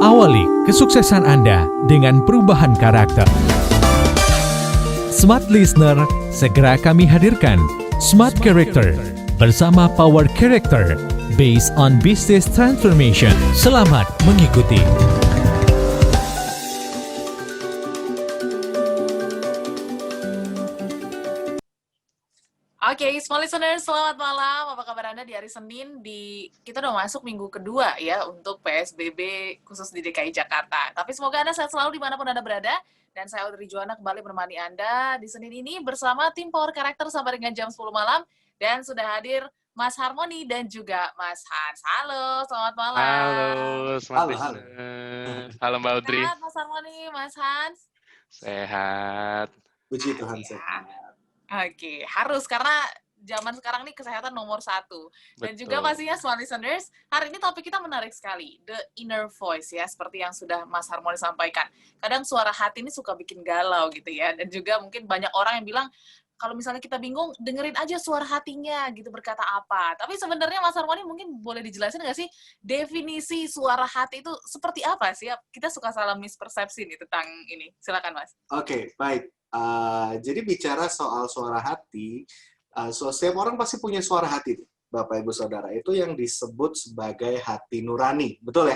Awali kesuksesan Anda dengan perubahan karakter. Smart Listener, segera kami hadirkan Smart Character bersama Power Character based on Business Transformation. Selamat mengikuti. Oke, small listeners, selamat malam. Apa kabar Anda di hari Senin? Kita udah masuk minggu kedua ya untuk PSBB khusus di DKI Jakarta. Tapi semoga Anda sehat selalu dimanapun Anda berada. Dan saya Audrey Juwana kembali menemani Anda di Senin ini bersama tim Power Character sampai dengan jam 10 malam. Dan sudah hadir Mas Harmony dan juga Mas Hans. Halo, selamat malam. Halo, smart listener. Halo Mbak Audrey. Sehat Mas Harmony, Mas Hans? Sehat. Puji Tuhan, sehat. Oke, harus karena zaman sekarang nih kesehatan nomor 1. Dan juga pastinya smart listeners, hari ini topik kita menarik sekali, the inner voice ya, seperti yang sudah Mas Harmony sampaikan. Kadang suara hati ini suka bikin galau gitu ya, dan juga mungkin banyak orang yang bilang, kalau misalnya kita bingung, dengerin aja suara hatinya gitu berkata apa. Tapi sebenarnya Mas Harmony mungkin boleh dijelasin nggak sih, definisi suara hati itu seperti apa sih? Kita suka salah mispersepsi nih tentang ini. Silakan Mas. Oke, baik. Jadi bicara soal suara hati, setiap orang pasti punya suara hati, Bapak Ibu Saudara. Itu yang disebut sebagai hati nurani, betul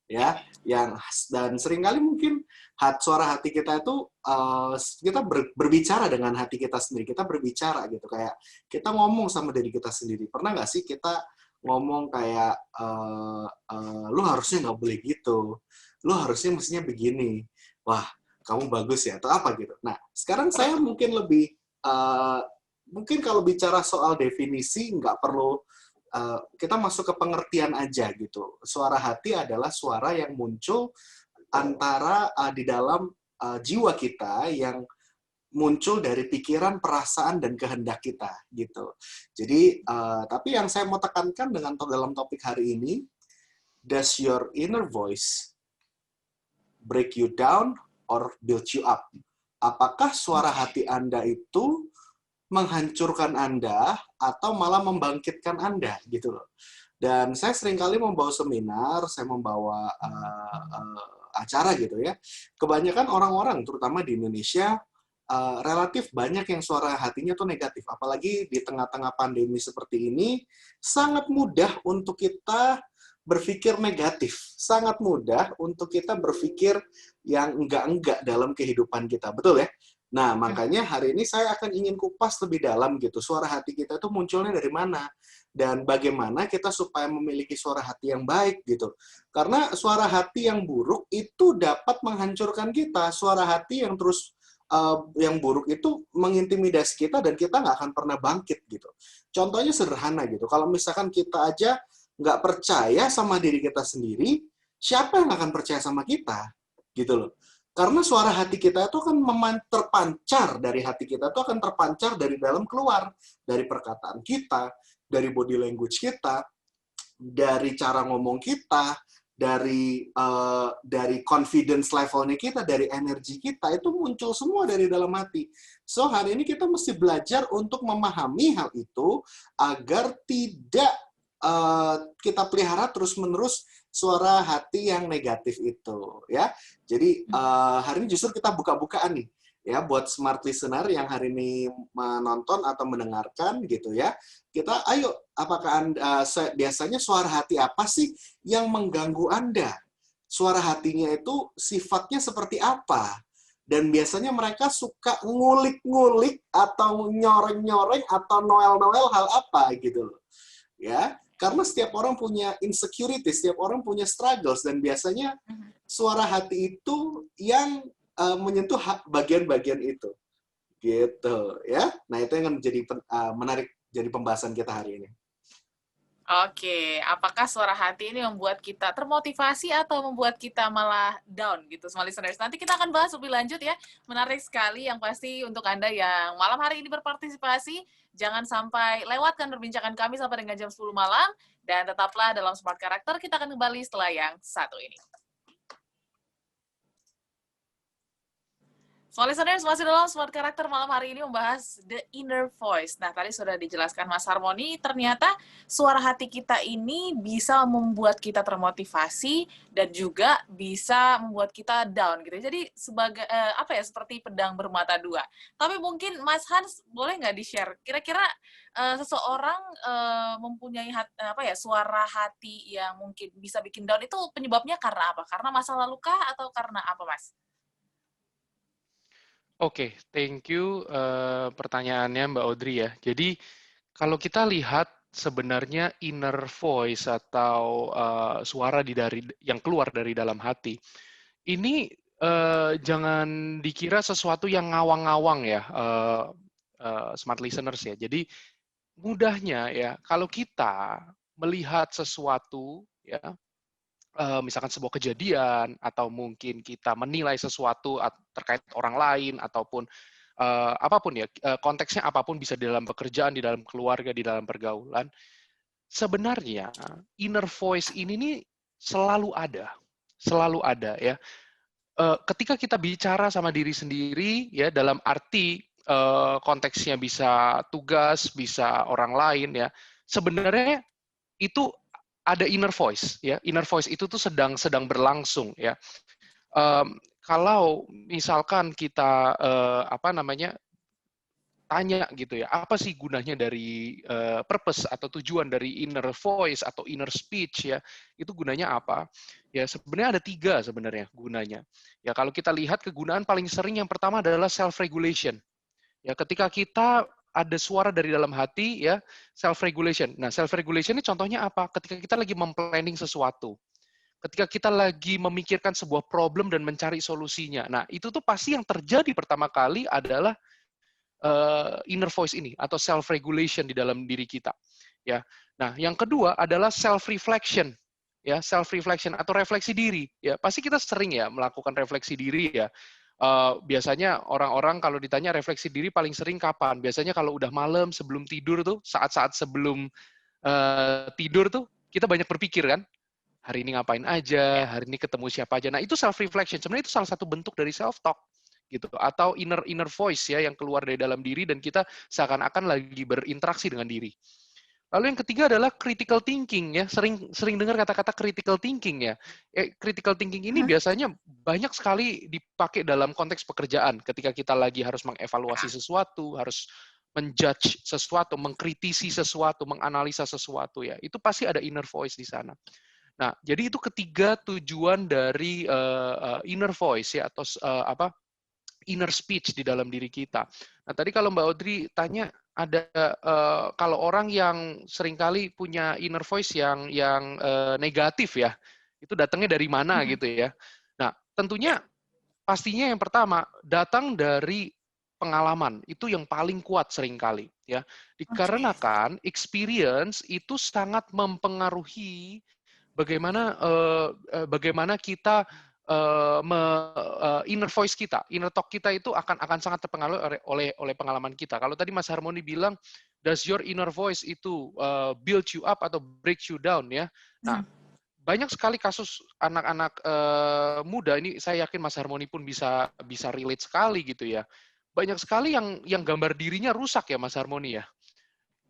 ya? Dan seringkali mungkin suara hati kita itu kita berbicara dengan hati kita sendiri. Kita berbicara gitu, kayak kita ngomong sama diri kita sendiri. Pernah nggak sih kita ngomong kayak lu harusnya nggak boleh gitu, lu harusnya mestinya begini, wah kamu bagus ya, atau apa gitu. Nah, sekarang saya mungkin lebih, mungkin kalau bicara soal definisi, nggak perlu, kita masuk ke pengertian aja gitu. Suara hati adalah suara yang muncul antara di dalam jiwa kita, yang muncul dari pikiran, perasaan, dan kehendak kita gitu. Jadi, tapi yang saya mau tekankan dalam topik hari ini, does your inner voice break you down or build you up? Apakah suara hati Anda itu menghancurkan Anda atau malah membangkitkan Anda gitu loh. Dan saya seringkali membawa seminar, saya membawa acara gitu ya. Kebanyakan orang-orang terutama di Indonesia relatif banyak yang suara hatinya tuh negatif. Apalagi di tengah-tengah pandemi seperti ini, sangat mudah untuk kita berpikir negatif. Sangat mudah untuk kita berpikir yang enggak-enggak dalam kehidupan kita. Betul ya? Nah, makanya hari ini saya akan ingin kupas lebih dalam gitu. Suara hati kita itu munculnya dari mana? Dan bagaimana kita supaya memiliki suara hati yang baik gitu. Karena suara hati yang buruk itu dapat menghancurkan kita. Suara hati yang terus yang buruk itu mengintimidasi kita dan kita nggak akan pernah bangkit gitu. Contohnya sederhana gitu. Kalau misalkan kita aja nggak percaya sama diri kita sendiri, siapa yang akan percaya sama kita? Gitu loh. Karena suara hati kita itu akan terpancar dari hati kita, itu akan terpancar dari dalam keluar. Dari perkataan kita, dari body language kita, dari cara ngomong kita, dari confidence levelnya kita, dari energi kita, itu muncul semua dari dalam hati. So, hari ini kita mesti belajar untuk memahami hal itu, agar tidak kita pelihara terus-menerus suara hati yang negatif itu, ya. Jadi hari ini justru kita buka-bukaan nih, ya, buat smart listener yang hari ini menonton atau mendengarkan gitu ya. Kita, ayo, apakah Anda biasanya suara hati apa sih yang mengganggu Anda? Suara hatinya itu sifatnya seperti apa? Dan biasanya mereka suka ngulik-ngulik atau nyoreng-nyoreng atau noel-noel hal apa gitu loh, ya. Karena setiap orang punya insecurity, setiap orang punya struggles, dan biasanya suara hati itu yang menyentuh bagian-bagian itu. Gitu, ya. Nah, itu yang menjadi menarik jadi pembahasan kita hari ini. Oke, apakah suara hati ini membuat kita termotivasi atau membuat kita malah down gitu, small listeners? Nanti kita akan bahas lebih lanjut ya. Menarik sekali yang pasti untuk Anda yang malam hari ini berpartisipasi. Jangan sampai lewatkan perbincangan kami sampai dengan jam 10 malam. Dan tetaplah dalam Smart Character, kita akan kembali setelah yang satu ini. Smart listeners, masih dalam Smart Character malam hari ini membahas the inner voice. Nah, tadi sudah dijelaskan Mas Harmoni, ternyata suara hati kita ini bisa membuat kita termotivasi dan juga bisa membuat kita down gitu. Jadi sebagai seperti pedang bermata dua. Tapi mungkin Mas Hans boleh nggak di-share kira-kira seseorang mempunyai suara hati yang mungkin bisa bikin down itu penyebabnya karena apa? Karena masa lalu kah atau karena apa, Mas? Oke, thank you pertanyaannya Mbak Audrey ya. Jadi kalau kita lihat sebenarnya inner voice atau suara dari yang keluar dari dalam hati, ini jangan dikira sesuatu yang ngawang-ngawang ya, smart listeners ya. Jadi mudahnya ya, kalau kita melihat sesuatu ya, misalkan sebuah kejadian atau mungkin kita menilai sesuatu terkait orang lain ataupun apapun ya, konteksnya apapun, bisa di dalam pekerjaan, di dalam keluarga, di dalam pergaulan, sebenarnya inner voice ini nih selalu ada ya. Ketika kita bicara sama diri sendiri ya, dalam arti konteksnya bisa tugas, bisa orang lain ya, sebenarnya itu ada inner voice ya. Inner voice itu tuh sedang berlangsung ya. Kalau misalkan kita tanya gitu ya, apa sih gunanya dari purpose atau tujuan dari inner voice atau inner speech ya, itu gunanya apa? Ya sebenarnya ada 3 sebenarnya gunanya. Ya kalau kita lihat kegunaan paling sering, yang pertama adalah self regulation. Ya ketika kita ada suara dari dalam hati ya, self regulation. Nah, self regulation ini contohnya apa? Ketika kita lagi memplanning sesuatu. Ketika kita lagi memikirkan sebuah problem dan mencari solusinya. Nah, itu tuh pasti yang terjadi pertama kali adalah inner voice ini atau self regulation di dalam diri kita. Ya. Nah, yang kedua adalah self reflection. Ya, self reflection atau refleksi diri. Ya, pasti kita sering ya melakukan refleksi diri ya. Biasanya orang-orang kalau ditanya refleksi diri paling sering kapan? Biasanya kalau udah malam sebelum tidur tuh, saat-saat sebelum tidur tuh, kita banyak berpikir kan, hari ini ngapain aja, hari ini ketemu siapa aja. Nah itu self reflection. Sebenarnya itu salah satu bentuk dari self talk gitu, atau inner voice ya, yang keluar dari dalam diri dan kita seakan-akan lagi berinteraksi dengan diri. Lalu yang ketiga adalah critical thinking ya. Sering dengar kata-kata critical thinking ya. Critical thinking ini biasanya banyak sekali dipakai dalam konteks pekerjaan. Ketika kita lagi harus mengevaluasi sesuatu, harus menjudge sesuatu, mengkritisi sesuatu, menganalisa sesuatu ya. Itu pasti ada inner voice di sana. Nah, jadi itu ketiga tujuan dari inner voice ya, atau inner speech di dalam diri kita. Nah, tadi kalau Mbak Audrey tanya, ada kalau orang yang seringkali punya inner voice yang negatif ya, itu datangnya dari mana gitu ya. Nah, tentunya pastinya yang pertama datang dari pengalaman, itu yang paling kuat seringkali ya. Dikarenakan experience itu sangat mempengaruhi bagaimana kita inner voice kita, inner talk kita itu akan sangat terpengaruh oleh pengalaman kita. Kalau tadi Mas Harmoni bilang, does your inner voice itu build you up atau break you down ya? Nah, banyak sekali kasus anak-anak muda ini, saya yakin Mas Harmoni pun bisa relate sekali gitu ya. Banyak sekali yang gambar dirinya rusak ya Mas Harmoni ya.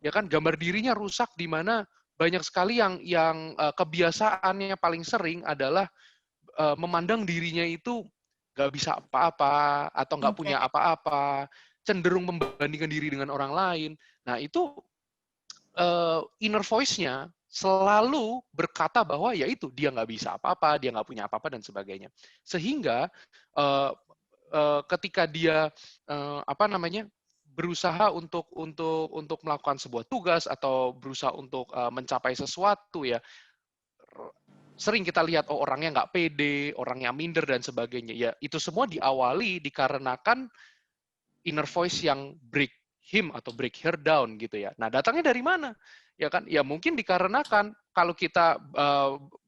Ya kan, gambar dirinya rusak, di mana banyak sekali yang kebiasaannya paling sering adalah memandang dirinya itu nggak bisa apa-apa atau nggak punya apa-apa, cenderung membandingkan diri dengan orang lain. Nah itu inner voice-nya selalu berkata bahwa ya itu, dia nggak bisa apa-apa, dia nggak punya apa-apa dan sebagainya. Sehingga ketika dia berusaha untuk melakukan sebuah tugas atau berusaha untuk mencapai sesuatu ya, sering kita lihat orangnya nggak pede, orangnya minder dan sebagainya. Ya itu semua diawali dikarenakan inner voice yang break him atau break her down gitu ya. Nah datangnya dari mana? Ya kan? Ya mungkin dikarenakan kalau kita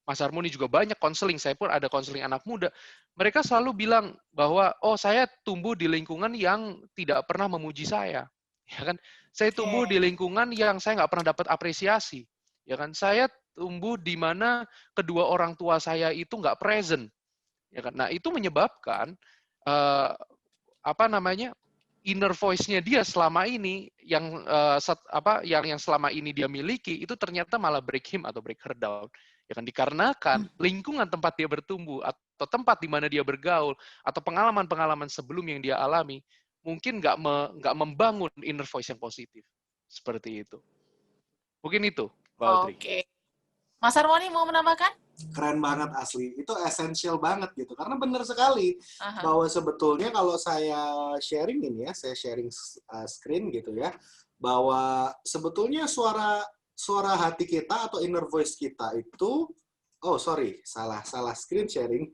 Mas Harmoni juga banyak konseling, saya pun ada konseling anak muda. Mereka selalu bilang bahwa saya tumbuh di lingkungan yang tidak pernah memuji saya. Ya kan? Saya tumbuh di lingkungan yang saya nggak pernah dapat apresiasi. Ya kan? Saya tumbuh di mana kedua orang tua saya itu nggak present, ya kan? Nah itu menyebabkan inner voice-nya dia selama ini yang yang selama ini dia miliki itu ternyata malah break him atau break her down. Ya kan, dikarenakan lingkungan tempat dia bertumbuh atau tempat di mana dia bergaul atau pengalaman-pengalaman sebelum yang dia alami mungkin nggak membangun inner voice yang positif. Seperti itu. Mungkin itu, Mbak Audrey. Oke. Mas Harmoni mau menambahkan? Keren banget asli. Itu esensial banget gitu. Karena benar sekali bahwa sebetulnya kalau saya sharing ini ya, saya sharing screen gitu ya, bahwa sebetulnya suara hati kita atau inner voice kita itu, salah screen sharing.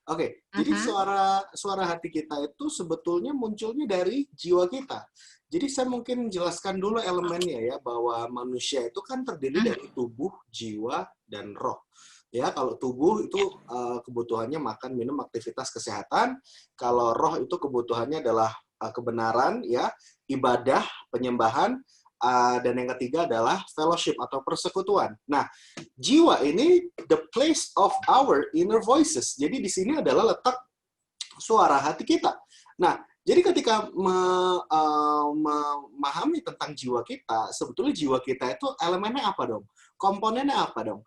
Oke, jadi suara hati kita itu sebetulnya munculnya dari jiwa kita. Jadi saya mungkin jelaskan dulu elemennya ya, bahwa manusia itu kan terdiri dari tubuh, jiwa, dan roh. Ya, kalau tubuh itu kebutuhannya makan, minum, aktivitas kesehatan. Kalau roh itu kebutuhannya adalah kebenaran, ya, ibadah, penyembahan, dan yang ketiga adalah fellowship atau persekutuan. Nah, jiwa ini the place of our inner voices. Jadi di sini adalah letak suara hati kita. Nah, jadi ketika memahami tentang jiwa kita, sebetulnya jiwa kita itu elemennya apa dong? Komponennya apa dong?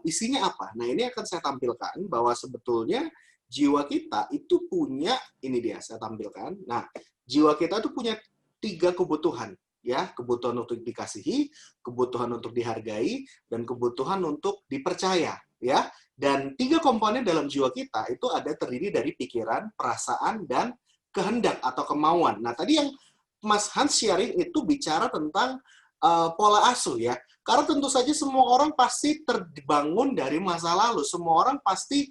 Isinya apa? Nah, ini akan saya tampilkan bahwa sebetulnya jiwa kita itu punya, ini dia saya tampilkan. Nah, jiwa kita itu punya 3 kebutuhan, ya, kebutuhan untuk dikasihi, kebutuhan untuk dihargai, dan kebutuhan untuk dipercaya, ya. Dan 3 komponen dalam jiwa kita itu terdiri dari pikiran, perasaan, dan kehendak atau kemauan. Nah, tadi yang Mas Hans sharing itu bicara tentang pola asuh ya. Karena tentu saja semua orang pasti terbangun dari masa lalu. Semua orang pasti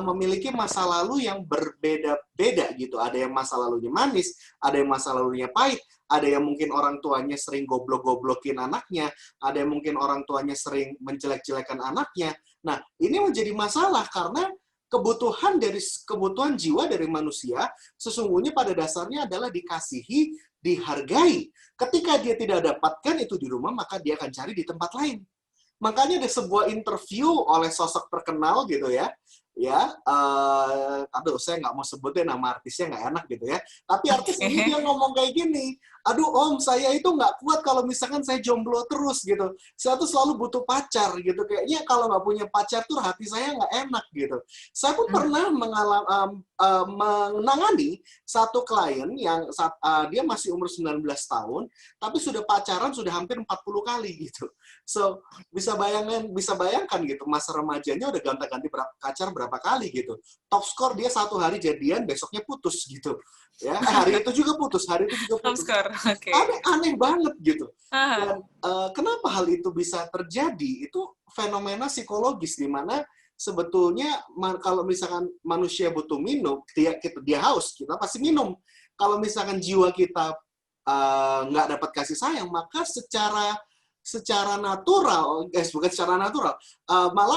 memiliki masa lalu yang berbeda-beda gitu. Ada yang masa lalunya manis, ada yang masa lalunya pahit, ada yang mungkin orang tuanya sering goblok-goblokin anaknya, ada yang mungkin orang tuanya sering menjelek-jelekan anaknya. Nah, ini menjadi masalah karena kebutuhan jiwa dari manusia sesungguhnya pada dasarnya adalah dikasihi, dihargai. Ketika dia tidak dapatkan itu di rumah, maka dia akan cari di tempat lain. Makanya ada sebuah interview oleh sosok terkenal gitu ya. Saya nggak mau sebutin nama artisnya, nggak enak gitu ya. Tapi artis ini dia ngomong kayak gini, aduh om, saya itu nggak kuat kalau misalkan saya jomblo terus gitu. Saya tuh selalu butuh pacar gitu. Kayaknya kalau nggak punya pacar tuh hati saya nggak enak gitu. Saya pun pernah menangani satu klien yang dia masih umur 19 tahun, tapi sudah pacaran sudah hampir 40 kali gitu. So, bisa bayangkan gitu, masa remajanya udah ganti-ganti pacar berapa kali gitu. Top score dia 1 hari jadian, besoknya putus gitu. Ya, hari itu juga putus. Top score, okay. Aneh banget gitu. Dan kenapa hal itu bisa terjadi? Itu fenomena psikologis di mana sebetulnya kalau misalkan manusia butuh minum, dia haus, kita pasti minum. Kalau misalkan jiwa kita nggak dapat kasih sayang, maka secara natural,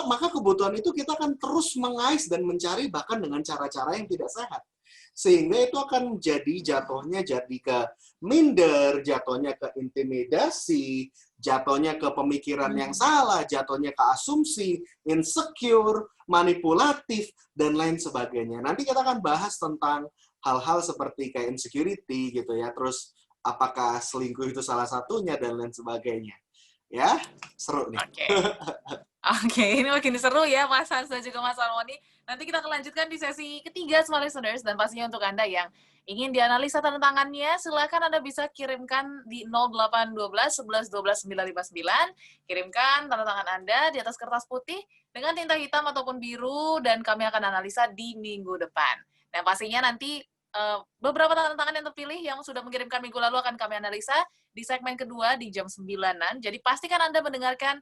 maka kebutuhan itu kita akan terus mengais dan mencari bahkan dengan cara-cara yang tidak sehat. Sehingga itu akan jatuhnya ke minder, jatuhnya ke intimidasi, jatuhnya ke pemikiran yang salah, jatuhnya ke asumsi, insecure, manipulatif, dan lain sebagainya. Nanti kita akan bahas tentang hal-hal seperti kayak insecurity gitu ya, terus apakah selingkuh itu salah satunya, dan lain sebagainya. Ya, seru nih. Oke, ini makin seru ya Mas Hans dan juga Mas Harmoni. Nanti kita akan lanjutkan di sesi ketiga, Smart Listeners, dan pastinya untuk Anda yang ingin dianalisa tantangannya, silakan Anda bisa kirimkan di 0812 11 12 959. Kirimkan tanda tangan Anda di atas kertas putih dengan tinta hitam ataupun biru, dan kami akan analisa di minggu depan. Dan pastinya nanti beberapa tantangan yang terpilih yang sudah mengirimkan minggu lalu akan kami analisa di segmen kedua di jam 9-an. Jadi pastikan Anda mendengarkan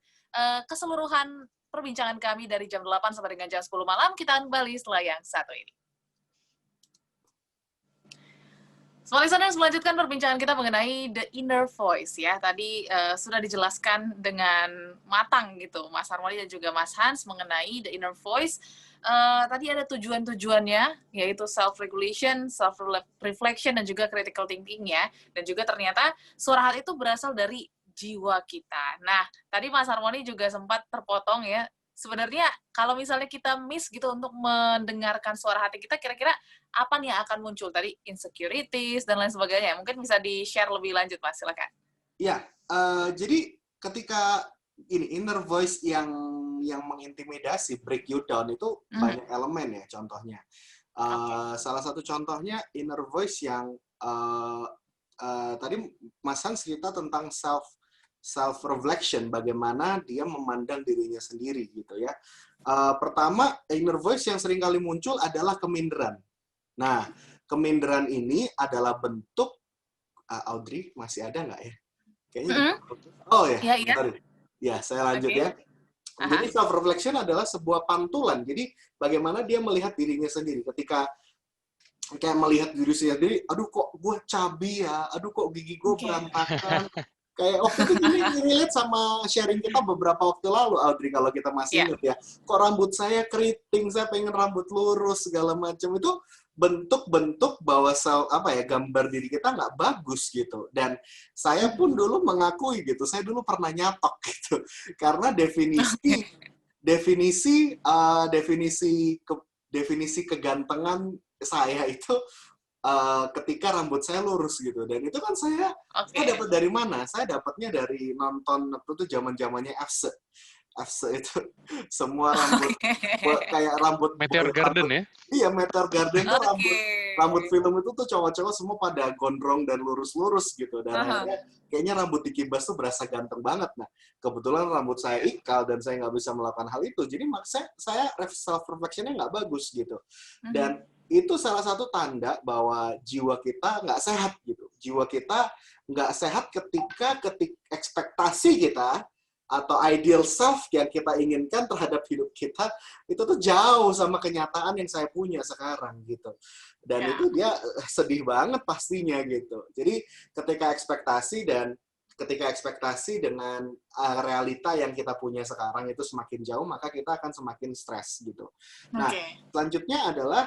keseluruhan perbincangan kami dari jam 8 sampai dengan jam 10 malam. Kita kembali setelah yang satu ini. Smart Listeners, melanjutkan perbincangan kita mengenai the inner voice ya. Tadi sudah dijelaskan dengan matang gitu Mas Harmoni dan juga Mas Hans mengenai the inner voice. Tadi ada tujuan-tujuannya, yaitu self-regulation, self-reflection, dan juga critical thinking-nya. Dan juga ternyata suara hati itu berasal dari jiwa kita. Nah, tadi Mas Harmoni juga sempat terpotong ya, sebenarnya kalau misalnya kita miss gitu untuk mendengarkan suara hati kita, kira-kira apa nih yang akan muncul tadi? Insecurities dan lain sebagainya. Mungkin bisa di-share lebih lanjut, Mas. Silakan. Iya, jadi ketika ini inner voice yang mengintimidasi, break you down itu banyak elemen ya contohnya. Salah satu contohnya inner voice yang tadi Mas Hans cerita tentang self reflection, bagaimana dia memandang dirinya sendiri gitu ya. Pertama, inner voice yang sering kali muncul adalah keminderan. Nah, keminderan ini adalah bentuk Audrey masih ada nggak ya? Kayaknya oh ya, Iya. sorry. Ya, saya lanjut ya. Jadi self reflection adalah sebuah pantulan. Jadi bagaimana dia melihat dirinya sendiri ketika kayak melihat diri sendiri, aduh kok gue cabi ya, aduh kok gigi gue berantakan. Kayak waktu itu ini relate sama sharing kita beberapa waktu lalu, Audrey, kalau kita masih ingat ya. Kok rambut saya keriting, saya pengen rambut lurus, segala macam. Itu bentuk-bentuk bahwa gambar diri kita nggak bagus gitu. Dan saya pun dulu mengakui gitu, saya dulu pernah nyatok gitu. Karena definisi kegantengan saya itu ketika rambut saya lurus gitu. Dan itu kan saya dapat dari mana? Saya dapatnya dari nonton waktu itu zaman-zamannya FC itu semua rambut kayak rambut Meteor Garden ya? Iya, Meteor Garden tuh rambut film itu tuh cowok-cowok semua pada gondrong dan lurus-lurus gitu. Dan akhirnya kayaknya rambut dikibas tuh berasa ganteng banget. Nah, kebetulan rambut saya ikal dan saya nggak bisa melakukan hal itu. Jadi saya self reflection-nya nggak bagus gitu. Dan itu salah satu tanda bahwa jiwa kita nggak sehat gitu. Jiwa kita nggak sehat ketika ekspektasi kita atau ideal self yang kita inginkan terhadap hidup kita itu tuh jauh sama kenyataan yang saya punya sekarang gitu. Dan itu dia sedih banget pastinya gitu. Jadi ketika ekspektasi dengan realita yang kita punya sekarang itu semakin jauh, maka kita akan semakin stres gitu. Nah, selanjutnya adalah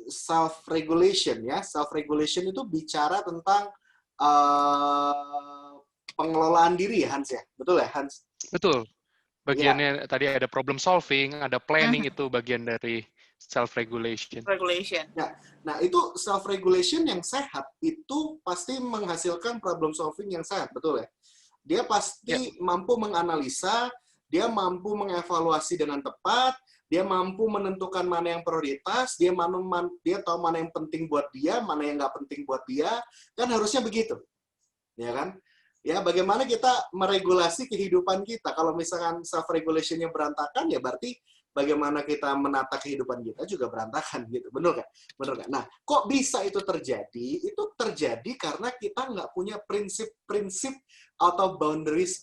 self regulation ya. Self regulation itu bicara tentang pengelolaan diri ya, Hans ya? Betul ya, Hans? Betul. Bagiannya tadi ada problem solving, ada planning, itu bagian dari self-regulation. Ya. Nah, itu self-regulation yang sehat, itu pasti menghasilkan problem solving yang sehat, betul ya? Dia pasti mampu menganalisa, dia mampu mengevaluasi dengan tepat, dia mampu menentukan mana yang prioritas, dia tahu mana yang penting buat dia, mana yang nggak penting buat dia, kan harusnya begitu. Ya kan? Ya, bagaimana kita meregulasi kehidupan kita. Kalau misalkan self-regulation-nya berantakan, ya berarti bagaimana kita menata kehidupan kita juga berantakan. Gitu. Benar nggak? Nah, kok bisa itu terjadi? Itu terjadi karena kita nggak punya prinsip-prinsip atau boundaries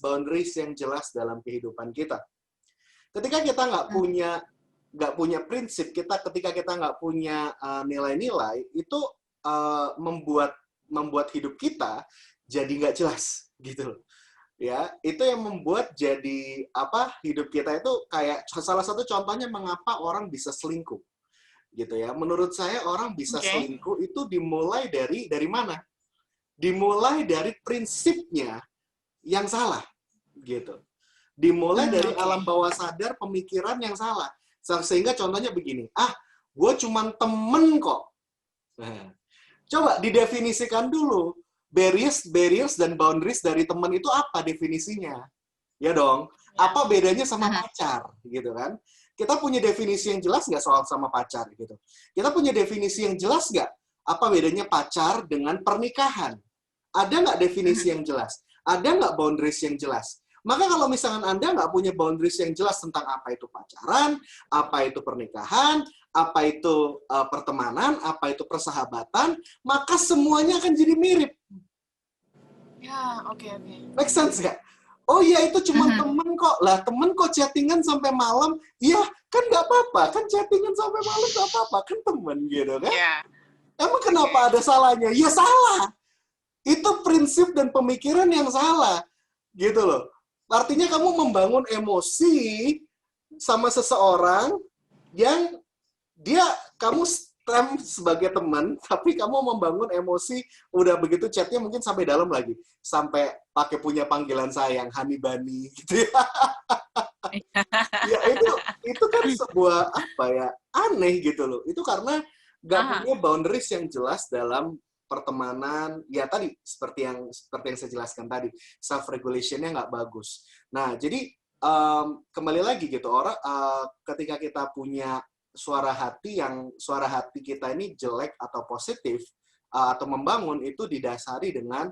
yang jelas dalam kehidupan kita. Ketika kita nggak punya prinsip, ketika kita nggak punya nilai-nilai, itu membuat hidup kita jadi nggak jelas gitu loh. Ya, itu yang membuat jadi hidup kita itu kayak salah satu contohnya mengapa orang bisa selingkuh. Gitu ya. Menurut saya orang bisa selingkuh itu dimulai dari mana? Dimulai dari prinsipnya yang salah gitu. Dimulai dari alam bawah sadar pemikiran yang salah. Sehingga contohnya begini, gue cuman temen kok. Nah, coba didefinisikan dulu. Barriers dan boundaries dari teman itu apa definisinya? Ya dong. Apa bedanya sama pacar? Gitu kan? Kita punya definisi yang jelas nggak soal sama pacar? Gitu. Kita punya definisi yang jelas nggak? Apa bedanya pacar dengan pernikahan? Ada nggak definisi yang jelas? Ada nggak boundaries yang jelas? Maka kalau misalkan Anda nggak punya boundaries yang jelas tentang apa itu pacaran, apa itu pernikahan, apa itu pertemanan, apa itu persahabatan, maka semuanya akan jadi mirip. Ya, oke. Make sense nggak? Oh iya, itu cuma temen kok. Lah, temen kok chattingan sampai malam? Iya, kan nggak apa-apa. Kan chattingan sampai malam nggak apa-apa. Kan temen gitu kan? Yeah. Emang kenapa ada salahnya? Ya salah. Itu prinsip dan pemikiran yang salah. Gitu loh. Artinya kamu membangun emosi sama seseorang yang kamu stem sebagai teman, tapi kamu membangun emosi, udah begitu chatnya mungkin sampai dalam lagi. Sampai pakai punya panggilan sayang, honey bunny, gitu ya. Ya itu kan sebuah apa ya, aneh gitu loh. Itu karena nggak Aha. punya boundaries yang jelas dalam pertemanan. Ya tadi seperti yang saya jelaskan tadi, self regulationnya nggak bagus. Nah jadi kembali lagi gitu, ketika kita punya suara hati kita ini jelek atau positif atau membangun, itu didasari dengan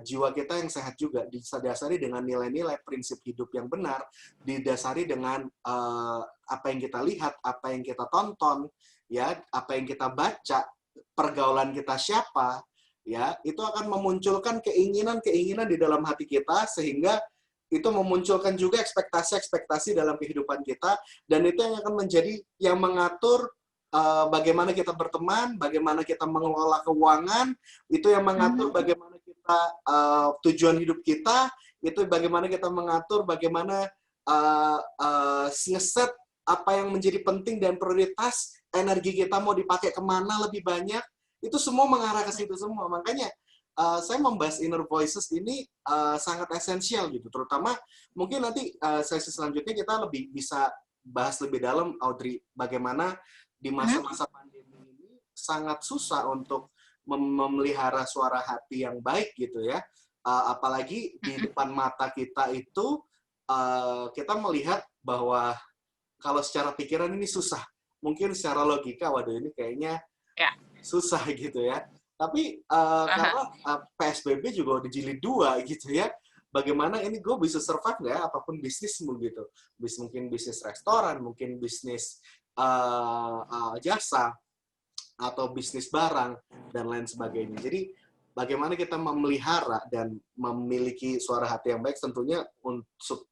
jiwa kita yang sehat juga, didasari dengan nilai-nilai prinsip hidup yang benar, didasari dengan apa yang kita lihat, apa yang kita tonton, ya, apa yang kita baca, pergaulan kita siapa, ya, itu akan memunculkan keinginan-keinginan di dalam hati kita, sehingga itu memunculkan juga ekspektasi-ekspektasi dalam kehidupan kita, dan itu yang akan menjadi yang mengatur bagaimana kita berteman, bagaimana kita mengelola keuangan, itu yang mengatur bagaimana kita tujuan hidup kita, itu bagaimana kita mengatur bagaimana ngeset apa yang menjadi penting dan prioritas, energi kita mau dipakai kemana lebih banyak, itu semua mengarah ke situ semua. Makanya saya membahas inner voices ini sangat esensial gitu, terutama mungkin nanti sesi selanjutnya kita lebih bisa bahas lebih dalam, Audrey, bagaimana di masa-masa pandemi ini sangat susah untuk memelihara suara hati yang baik gitu ya, apalagi di depan mata kita itu kita melihat bahwa kalau secara pikiran ini susah, mungkin secara logika, waduh ini kayaknya susah gitu ya. Tapi karena PSBB juga udah jilid 2 gitu ya, bagaimana ini gue bisa survive nggak ya, apapun bisnismu gitu. Mungkin bisnis restoran, mungkin bisnis jasa, atau bisnis barang, dan lain sebagainya. Jadi bagaimana kita memelihara dan memiliki suara hati yang baik tentunya untuk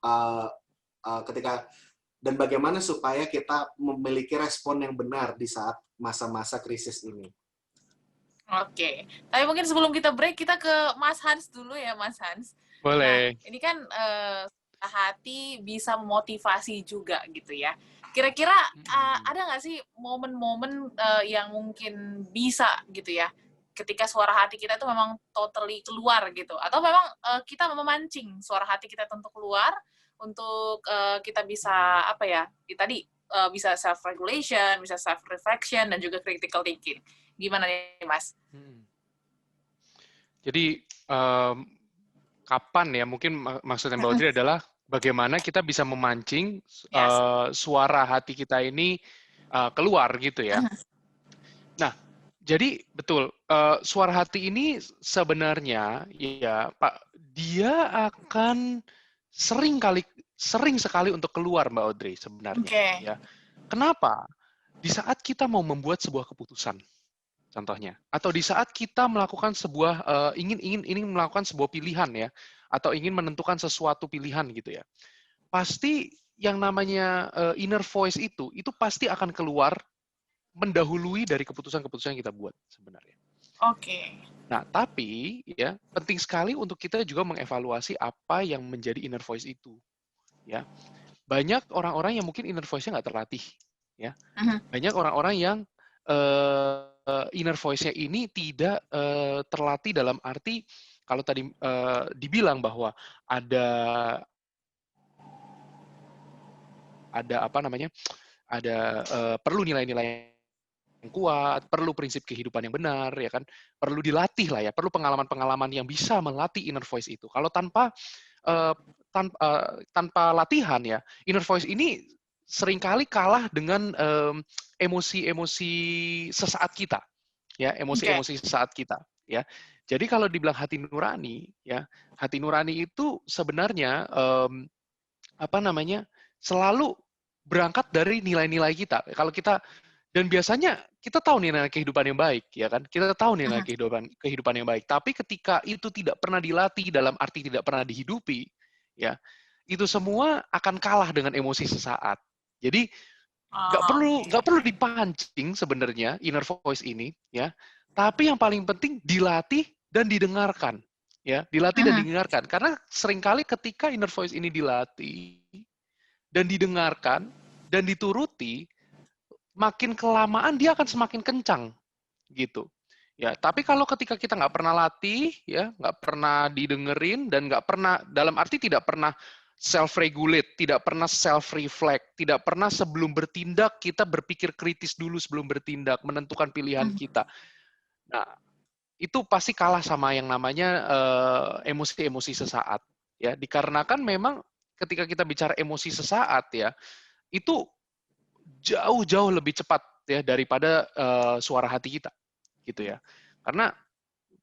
ketika, dan bagaimana supaya kita memiliki respon yang benar di saat masa-masa krisis ini. Oke, tapi mungkin sebelum kita break, kita ke Mas Hans dulu ya, Mas Hans. Boleh. Nah, ini kan hati bisa memotivasi juga gitu ya. Kira-kira ada nggak sih momen-momen yang mungkin bisa gitu ya, ketika suara hati kita itu memang totally keluar gitu, atau memang kita memancing suara hati kita untuk keluar, untuk kita bisa apa ya, tadi bisa self regulation, bisa self reflection, dan juga critical thinking. Gimana nih, Mas? Jadi kapan ya, mungkin maksudnya Mbak Audrey adalah bagaimana kita bisa memancing suara hati kita ini keluar gitu ya. Nah, jadi betul, suara hati ini sebenarnya ya Pak, dia akan sering sekali untuk keluar, Mbak Audrey, sebenarnya. Ya. Kenapa? Di saat kita mau membuat sebuah keputusan, contohnya, atau di saat kita melakukan sebuah ingin melakukan sebuah pilihan ya, atau ingin menentukan sesuatu pilihan gitu ya, pasti yang namanya inner voice itu pasti akan keluar mendahului dari keputusan-keputusan yang kita buat sebenarnya. Oke. Nah, tapi ya penting sekali untuk kita juga mengevaluasi apa yang menjadi inner voice itu. Ya, banyak orang-orang yang mungkin inner voice-nya nggak terlatih. Ya, banyak orang-orang yang inner voice-nya ini tidak terlatih dalam arti kalau tadi dibilang bahwa ada apa namanya, ada perlu nilai-nilai yang kuat, perlu prinsip kehidupan yang benar, ya kan, perlu dilatih lah ya, perlu pengalaman-pengalaman yang bisa melatih inner voice itu. Kalau tanpa latihan ya, inner voice ini seringkali kalah dengan emosi-emosi sesaat kita, ya, emosi-emosi sesaat kita, ya. Jadi kalau dibilang hati nurani, ya, hati nurani itu sebenarnya apa namanya, selalu berangkat dari nilai-nilai kita. Kalau kita, dan biasanya kita tahu nilai kehidupan yang baik, ya kan? Kita tahu nilai kehidupan yang baik. Tapi ketika itu tidak pernah dilatih, dalam arti tidak pernah dihidupi, ya, itu semua akan kalah dengan emosi sesaat. Jadi nggak perlu dipancing sebenarnya inner voice ini, ya. Tapi yang paling penting dilatih dan didengarkan, ya, dilatih dan didengarkan. Karena seringkali ketika inner voice ini dilatih dan didengarkan dan dituruti, makin kelamaan dia akan semakin kencang, gitu. Ya, tapi kalau ketika kita nggak pernah latih, ya, nggak pernah didengerin dan nggak pernah, dalam arti tidak pernah self-regulate, tidak pernah self-reflect, tidak pernah sebelum bertindak kita berpikir kritis dulu sebelum bertindak, menentukan pilihan kita. Nah, itu pasti kalah sama yang namanya emosi-emosi sesaat. Ya, dikarenakan memang ketika kita bicara emosi sesaat ya, itu jauh-jauh lebih cepat ya daripada suara hati kita, gitu ya. Karena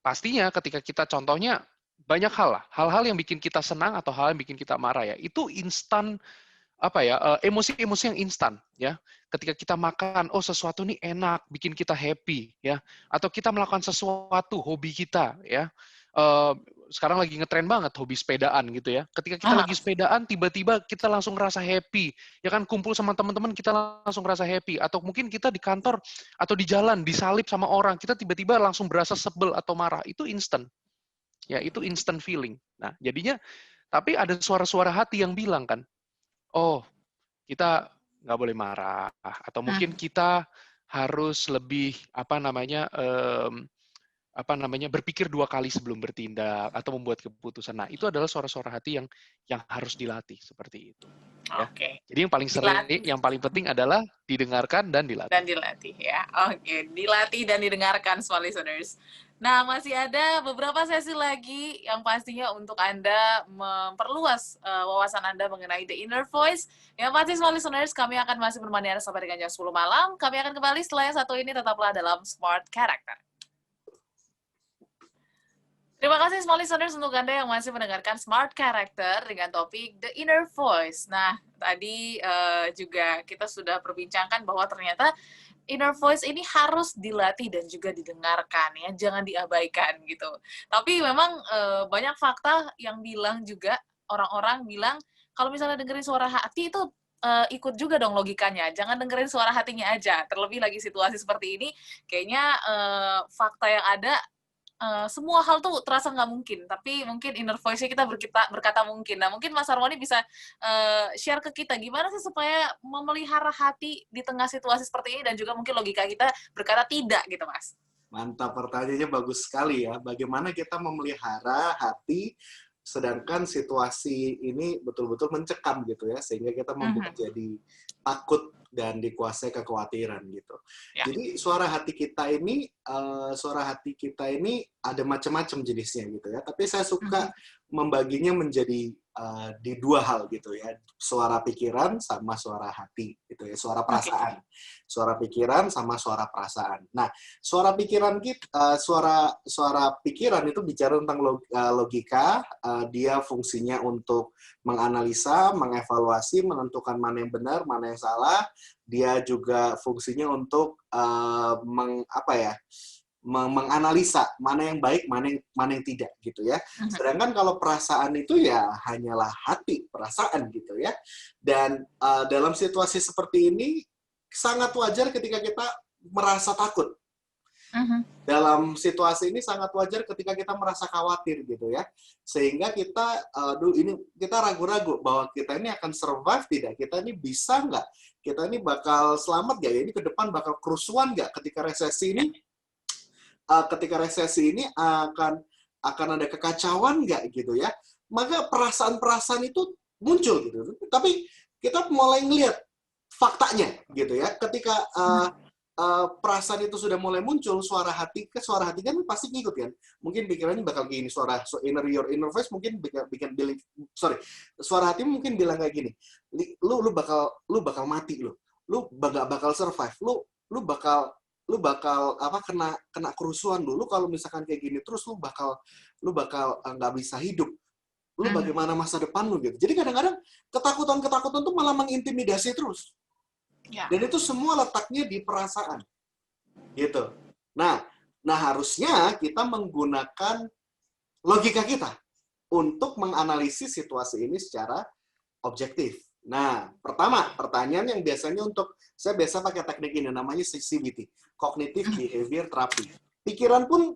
pastinya ketika kita contohnya banyak hal-hal yang bikin kita senang atau hal yang bikin kita marah ya, itu instan emosi-emosi yang instan ya. Ketika kita makan, oh sesuatu ini enak, bikin kita happy ya, atau kita melakukan sesuatu hobi kita ya. Sekarang lagi ngetren banget hobi sepedaan gitu ya. Ketika kita lagi sepedaan, tiba-tiba kita langsung ngerasa happy. Ya kan, kumpul sama teman-teman kita langsung ngerasa happy. Atau mungkin kita di kantor atau di jalan disalip sama orang, kita tiba-tiba langsung berasa sebel atau marah. Itu instant. Ya, itu instant feeling. Nah, jadinya, tapi ada suara-suara hati yang bilang kan, oh, kita nggak boleh marah. Atau mungkin kita harus lebih, berpikir 2 kali sebelum bertindak atau membuat keputusan. Nah, itu adalah suara-suara hati yang harus dilatih seperti itu. Ya. Oke. Jadi yang paling sering, yang paling penting adalah didengarkan dan dilatih. Dan dilatih ya. Oke, dilatih dan didengarkan semua listeners. Nah, masih ada beberapa sesi lagi yang pastinya untuk Anda memperluas wawasan Anda mengenai The Inner Voice. Yang pasti semua listeners, kami akan masih menemani Anda sampai dengan jam 10 malam. Kami akan kembali setelah yang satu ini, tetaplah dalam Smart Character. Terima kasih semua listeners untuk Anda yang masih mendengarkan Smart Character dengan topik The Inner Voice. Nah, tadi juga kita sudah perbincangkan bahwa ternyata inner voice ini harus dilatih dan juga didengarkan ya, jangan diabaikan gitu. Tapi memang banyak fakta yang bilang juga, orang-orang bilang kalau misalnya dengerin suara hati itu ikut juga dong logikanya, jangan dengerin suara hatinya aja. Terlebih lagi situasi seperti ini, kayaknya fakta yang ada semua hal tuh terasa nggak mungkin, tapi mungkin inner voice-nya kita berkata mungkin. Nah, mungkin Mas Arwani bisa share ke kita gimana sih supaya memelihara hati di tengah situasi seperti ini dan juga mungkin logika kita berkata tidak gitu, Mas. Mantap, pertanyaannya bagus sekali ya. Bagaimana kita memelihara hati sedangkan situasi ini betul-betul mencekam gitu ya, sehingga kita membuat jadi takut dan dikuasai kekhawatiran gitu. Ya. Jadi suara hati kita ini ada macam-macam jenisnya gitu ya. Tapi saya suka membaginya menjadi di 2 hal gitu ya. Suara pikiran sama suara hati gitu ya. Suara perasaan. Suara pikiran sama suara perasaan. Nah, suara pikiran suara pikiran itu bicara tentang logika. Dia fungsinya untuk menganalisa, mengevaluasi, menentukan mana yang benar, mana yang salah. Dia juga fungsinya untuk menganalisa mana yang baik, mana yang tidak gitu ya. Sedangkan kalau perasaan itu ya hanyalah hati, perasaan gitu ya. Dan dalam situasi seperti ini sangat wajar ketika kita merasa takut. Dalam situasi ini sangat wajar ketika kita merasa khawatir gitu ya. Sehingga kita ragu-ragu bahwa kita ini akan survive tidak, kita ini bisa nggak, kita ini bakal selamat nggak ya, ini ke depan bakal kerusuhan nggak ketika resesi ini. Ketika resesi ini akan ada kekacauan nggak gitu ya, maka perasaan-perasaan itu muncul gitu. Tapi kita mulai ngelihat faktanya gitu ya. Ketika perasaan itu sudah mulai muncul, suara hati kan pasti ngikut kan. Mungkin pikirannya bakal gini, your inner voice mungkin suara hati mungkin bilang kayak gini, lu bakal mati lu nggak bakal survive, lu bakal kena kerusuhan dulu kalau misalkan kayak gini terus, lu bakal nggak bisa hidup, lu bagaimana masa depan lu gitu. Jadi kadang-kadang ketakutan tuh malah mengintimidasi terus. Dan itu semua letaknya di perasaan gitu. Nah harusnya kita menggunakan logika kita untuk menganalisis situasi ini secara objektif. Nah, pertama, pertanyaan yang biasanya saya biasa pakai teknik ini, namanya CBT, Cognitive Behavior Therapy. Pikiran pun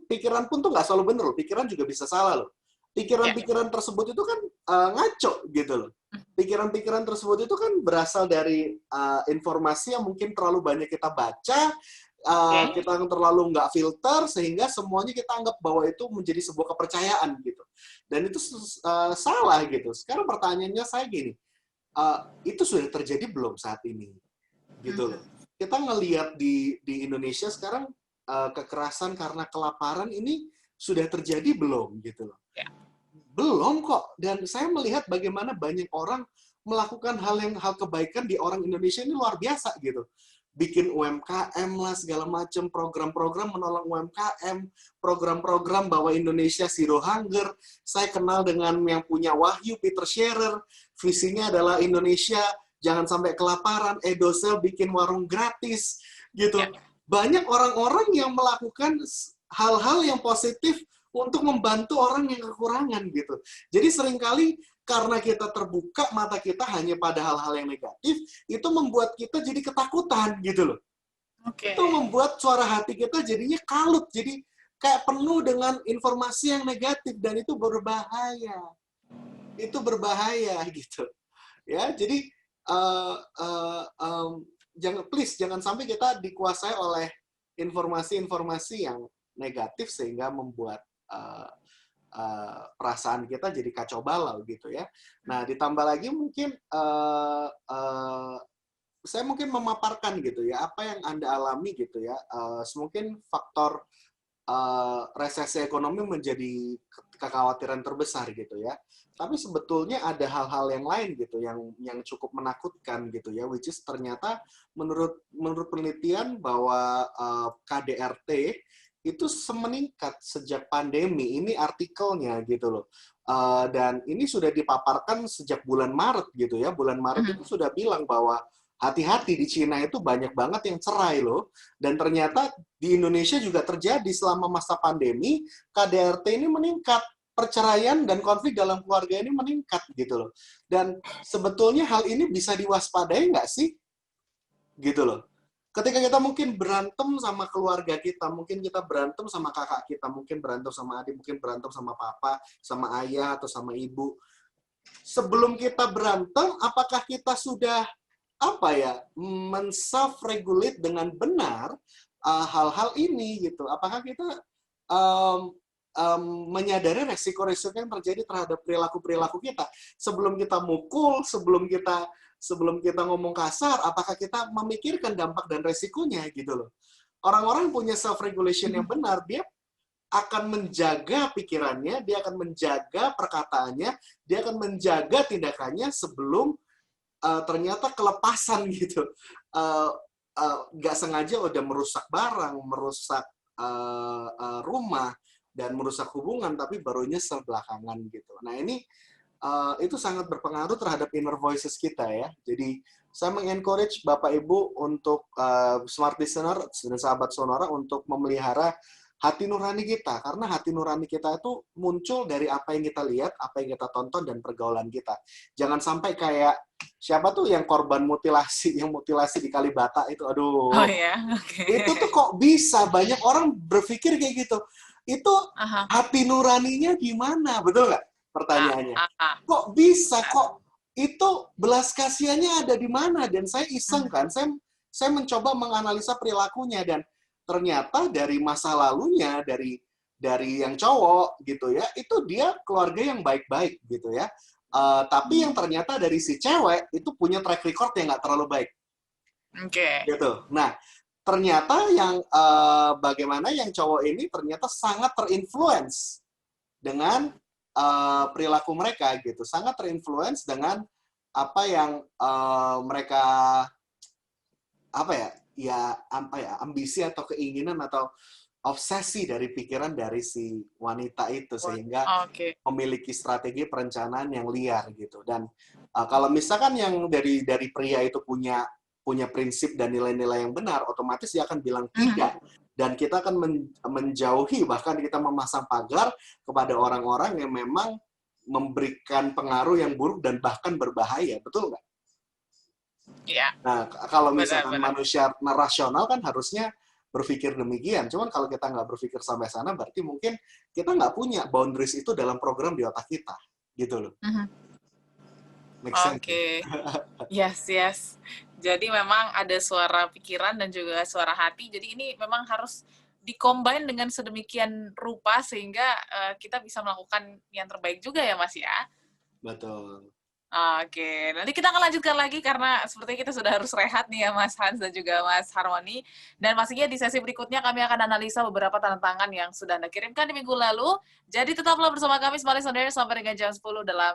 tuh nggak selalu bener loh, pikiran juga bisa salah loh. Pikiran-pikiran tersebut itu kan ngaco gitu loh. Pikiran-pikiran tersebut itu kan berasal dari informasi yang mungkin terlalu banyak kita baca, Oke. kita yang terlalu nggak filter sehingga semuanya kita anggap bahwa itu menjadi sebuah kepercayaan gitu. Dan itu salah gitu. Sekarang pertanyaannya saya gini, itu sudah terjadi belum saat ini? Gitu loh. Kita ngelihat di Indonesia sekarang kekerasan karena kelaparan ini sudah terjadi belum gitu loh. Ya. Belum kok. Dan saya melihat bagaimana banyak orang melakukan hal kebaikan di orang Indonesia ini luar biasa gitu. Bikin UMKM lah segala macam, program-program menolong UMKM, program-program bahwa Indonesia zero hunger. Saya kenal dengan yang punya Wahyu, Peter Scherer, visinya adalah Indonesia jangan sampai kelaparan, Edosel bikin warung gratis gitu. Ya. Banyak orang-orang yang melakukan hal-hal yang positif untuk membantu orang yang kekurangan gitu. Jadi seringkali karena kita terbuka mata kita hanya pada hal-hal yang negatif, itu membuat kita jadi ketakutan gitu loh. Oke. Itu membuat suara hati kita jadinya kalut, jadi kayak penuh dengan informasi yang negatif dan itu berbahaya. Itu berbahaya gitu. Ya, jadi jangan sampai kita dikuasai oleh informasi-informasi yang negatif sehingga membuat perasaan kita jadi kacau balau gitu ya. Nah, ditambah lagi mungkin saya mungkin memaparkan gitu ya apa yang Anda alami gitu ya. Mungkin faktor resesi ekonomi menjadi kekhawatiran terbesar gitu ya. Tapi sebetulnya ada hal-hal yang lain gitu yang cukup menakutkan gitu ya, which is ternyata menurut penelitian bahwa KDRT itu meningkat sejak pandemi. Ini artikelnya gitu loh. Dan ini sudah dipaparkan sejak bulan Maret gitu ya. Bulan Maret itu sudah bilang bahwa hati-hati di Cina itu banyak banget yang cerai loh. Dan ternyata di Indonesia juga terjadi selama masa pandemi, KDRT ini meningkat. Perceraian dan konflik dalam keluarga ini meningkat gitu loh. Dan sebetulnya hal ini bisa diwaspadai nggak sih? Gitu loh. Ketika kita mungkin berantem sama keluarga kita, mungkin kita berantem sama kakak kita, mungkin berantem sama adik, mungkin berantem sama papa, sama ayah, atau sama ibu. Sebelum kita berantem, apakah kita sudah men-self-regulate dengan benar hal-hal ini gitu? Apakah kita menyadari resiko-resiko yang terjadi terhadap perilaku-perilaku kita? Sebelum kita mukul, sebelum kita ngomong kasar, apakah kita memikirkan dampak dan resikonya gitu loh. Orang-orang yang punya self-regulation yang benar, dia akan menjaga pikirannya, dia akan menjaga perkataannya, dia akan menjaga tindakannya sebelum ternyata kelepasan gitu. Nggak sengaja udah merusak barang, merusak rumah, dan merusak hubungan, tapi baru nyesel belakangan gitu. Nah ini itu sangat berpengaruh terhadap inner voices kita ya. Jadi saya mengencourage Bapak Ibu untuk smart listener dan sahabat Sonora untuk memelihara hati nurani kita, karena hati nurani kita itu muncul dari apa yang kita lihat, apa yang kita tonton, dan pergaulan kita. Jangan sampai kayak siapa tuh yang korban mutilasi, yang mutilasi di Kalibata itu, aduh. Oh ya, oke. Itu tuh kok bisa banyak orang berpikir kayak gitu. Itu hati nuraninya gimana, betul nggak? Pertanyaannya. Kok bisa, kok itu belas kasihannya ada di mana? Dan saya iseng kan, saya mencoba menganalisa perilakunya, dan ternyata dari masa lalunya, dari yang cowok gitu ya, itu dia keluarga yang baik-baik gitu ya. Tapi yang ternyata dari si cewek itu punya track record yang nggak terlalu baik. Oke. Gitu. Nah, ternyata yang bagaimana yang cowok ini ternyata sangat terinfluence dengan perilaku mereka gitu, sangat terinfluence dengan apa yang mereka ambisi atau keinginan atau obsesi dari pikiran dari si wanita itu, sehingga memiliki strategi perencanaan yang liar gitu. Dan kalau misalkan yang dari pria itu punya prinsip dan nilai-nilai yang benar, otomatis dia akan bilang tidak. Dan kita akan menjauhi, bahkan kita memasang pagar kepada orang-orang yang memang memberikan pengaruh yang buruk dan bahkan berbahaya. Betul nggak? Iya. Nah, kalau misalkan manusia rasional kan harusnya berpikir demikian. Cuman kalau kita nggak berpikir sampai sana, berarti mungkin kita nggak punya boundaries itu dalam program di otak kita. Gitu loh. Oke. Yes. Jadi memang ada suara pikiran dan juga suara hati. Jadi ini memang harus dikombin dengan sedemikian rupa sehingga kita bisa melakukan yang terbaik juga ya Mas ya. Betul. Oke, nanti kita akan lanjutkan lagi karena sepertinya kita sudah harus rehat nih ya Mas Hans dan juga Mas Harmoni. Dan pastinya di sesi berikutnya kami akan analisa beberapa tantangan yang sudah Anda kirimkan di minggu lalu. Jadi tetaplah bersama kami Smart Listeners sampai dengan jam 10 dalam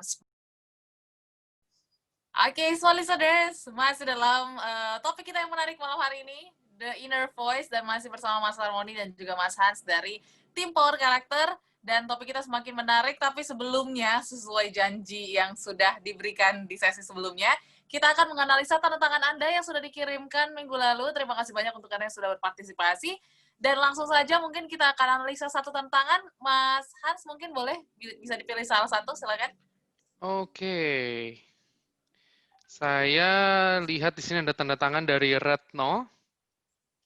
Oke, Smart Listeners, masih dalam topik kita yang menarik malam hari ini, The Inner Voice, dan masih bersama Mas Harmoni dan juga Mas Hans dari tim Power Character. Dan topik kita semakin menarik, tapi sebelumnya, sesuai janji yang sudah diberikan di sesi sebelumnya, kita akan menganalisa tantangan Anda yang sudah dikirimkan minggu lalu. Terima kasih banyak untuk Anda yang sudah berpartisipasi. Dan langsung saja mungkin kita akan analisa satu tantangan. Mas Hans, mungkin boleh bisa dipilih salah satu, silakan. Oke. Saya lihat di sini ada tanda tangan dari Retno.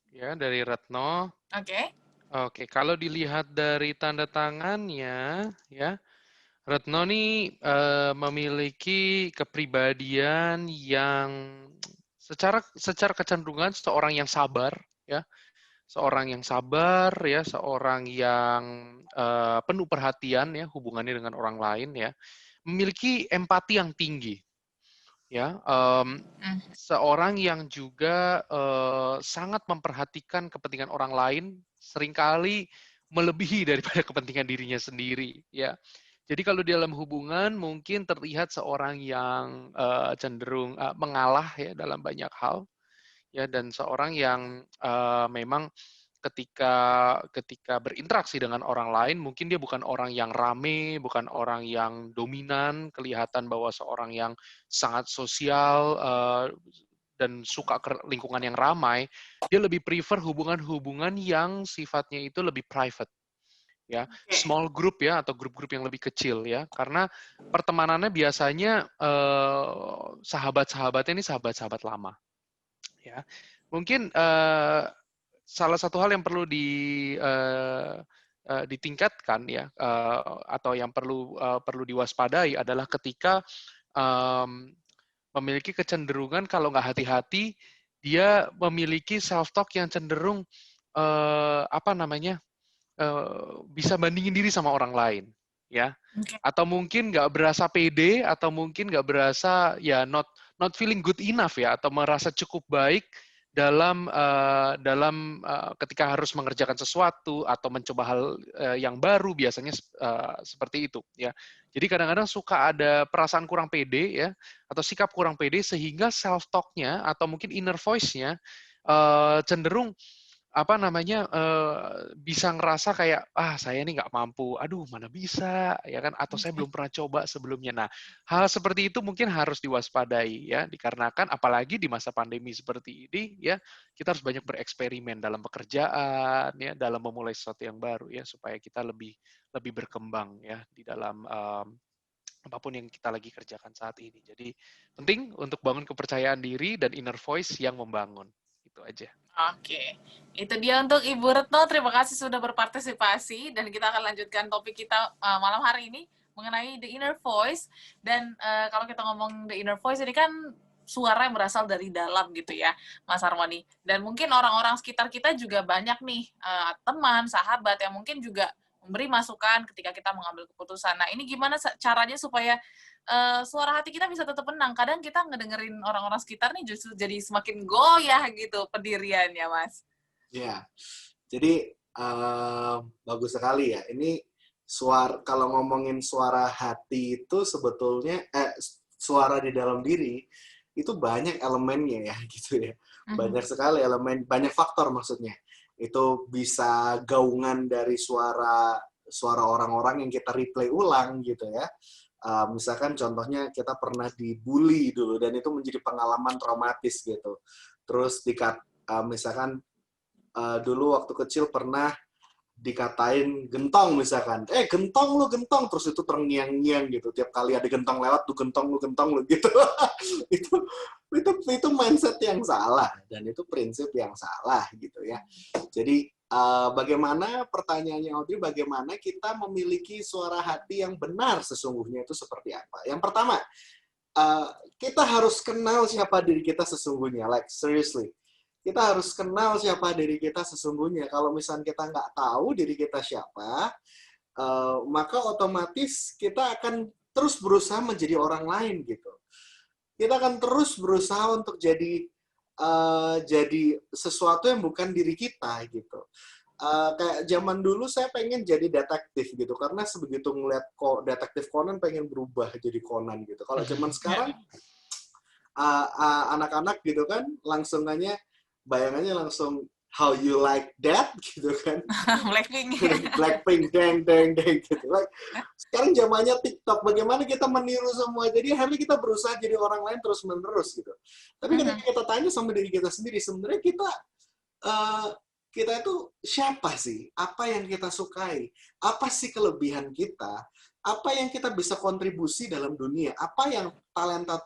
Ya, dari Retno. Oke. Oke, kalau dilihat dari tanda tangannya, ya, Retno nih memiliki kepribadian yang secara kecenderungan seorang yang sabar, ya, seorang yang sabar, ya, seorang yang penuh perhatian, ya, hubungannya dengan orang lain, ya, memiliki empati yang tinggi, ya, seorang yang juga sangat memperhatikan kepentingan orang lain, seringkali melebihi daripada kepentingan dirinya sendiri, ya. Jadi kalau di dalam hubungan mungkin terlihat seorang yang cenderung mengalah ya dalam banyak hal, ya, dan seorang yang memang ketika berinteraksi dengan orang lain mungkin dia bukan orang yang rame, bukan orang yang dominan, kelihatan bahwa seorang yang sangat sosial dan suka lingkungan yang ramai, dia lebih prefer hubungan-hubungan yang sifatnya itu lebih private, ya, small group ya, atau grup-grup yang lebih kecil ya, karena pertemanannya biasanya sahabat-sahabatnya ini sahabat-sahabat lama, ya. Mungkin salah satu hal yang perlu ditingkatkan ya, atau yang perlu diwaspadai adalah ketika memiliki kecenderungan kalau nggak hati-hati, dia memiliki self-talk yang cenderung bisa bandingin diri sama orang lain, ya. Atau mungkin nggak berasa pede, atau mungkin nggak berasa ya not feeling good enough ya, atau merasa cukup baik dalam ketika harus mengerjakan sesuatu atau mencoba hal yang baru, biasanya seperti itu ya. Jadi kadang-kadang suka ada perasaan kurang pede ya, atau sikap kurang pede sehingga self talk-nya atau mungkin inner voice-nya cenderung bisa ngerasa kayak saya ini nggak mampu, aduh mana bisa ya kan, atau saya belum pernah coba sebelumnya. Nah, hal seperti itu mungkin harus diwaspadai ya, dikarenakan apalagi di masa pandemi seperti ini ya, kita harus banyak bereksperimen dalam pekerjaan ya, dalam memulai sesuatu yang baru ya, supaya kita lebih berkembang ya di dalam apapun yang kita lagi kerjakan saat ini. Jadi penting untuk bangun kepercayaan diri dan inner voice yang membangun. Itu aja. Oke, itu dia untuk Ibu Retno. Terima kasih sudah berpartisipasi dan kita akan lanjutkan topik kita malam hari ini mengenai the inner voice. Dan kalau kita ngomong the inner voice ini kan suara yang berasal dari dalam gitu ya, Mas Harmoni. Dan mungkin orang-orang sekitar kita juga banyak nih teman, sahabat yang mungkin juga memberi masukan ketika kita mengambil keputusan. Nah, ini gimana caranya supaya suara hati kita bisa tetap tenang? Kadang kita ngedengerin orang-orang sekitar nih justru jadi semakin goyah gitu pendiriannya, Mas. Ya, jadi bagus sekali ya. Ini kalau ngomongin suara hati itu sebetulnya suara di dalam diri itu banyak elemennya ya gitu ya. Banyak sekali elemen, banyak faktor maksudnya. Itu bisa gaungan dari suara orang-orang yang kita replay ulang gitu ya. Misalkan contohnya kita pernah dibully dulu dan itu menjadi pengalaman traumatis gitu. Terus misalkan dulu waktu kecil pernah dikatain gentong misalkan, gentong lu gentong, terus itu terngiang-ngiang gitu, tiap kali ada gentong lewat tuh gentong lu gitu. itu mindset yang salah dan itu prinsip yang salah gitu ya. Jadi bagaimana pertanyaannya Audrey, bagaimana kita memiliki suara hati yang benar sesungguhnya itu seperti apa? Yang pertama, uh, kita harus kenal siapa diri kita sesungguhnya. Like, seriously. Kita harus kenal siapa diri kita sesungguhnya. Kalau misalnya kita nggak tahu diri kita siapa, maka otomatis kita akan terus berusaha menjadi orang lain gitu. Kita akan terus berusaha untuk jadi sesuatu yang bukan diri kita gitu. Kayak zaman dulu saya pengen jadi detektif gitu, karena sebegitu ngeliat detektif Conan pengen berubah jadi Conan gitu. Kalau zaman sekarang anak-anak gitu kan langsungannya bayangannya langsung how you like that gitu kan. Blackpink. Blackpink deng deng deng gitu. Like, sekarang zamannya TikTok, bagaimana kita meniru semua. Jadi akhirnya kita berusaha jadi orang lain terus menerus gitu. Tapi ketika kita tanya sama diri kita sendiri, sebenarnya kita itu siapa sih? Apa yang kita sukai? Apa sih kelebihan kita? Apa yang kita bisa kontribusi dalam dunia? Apa yang talenta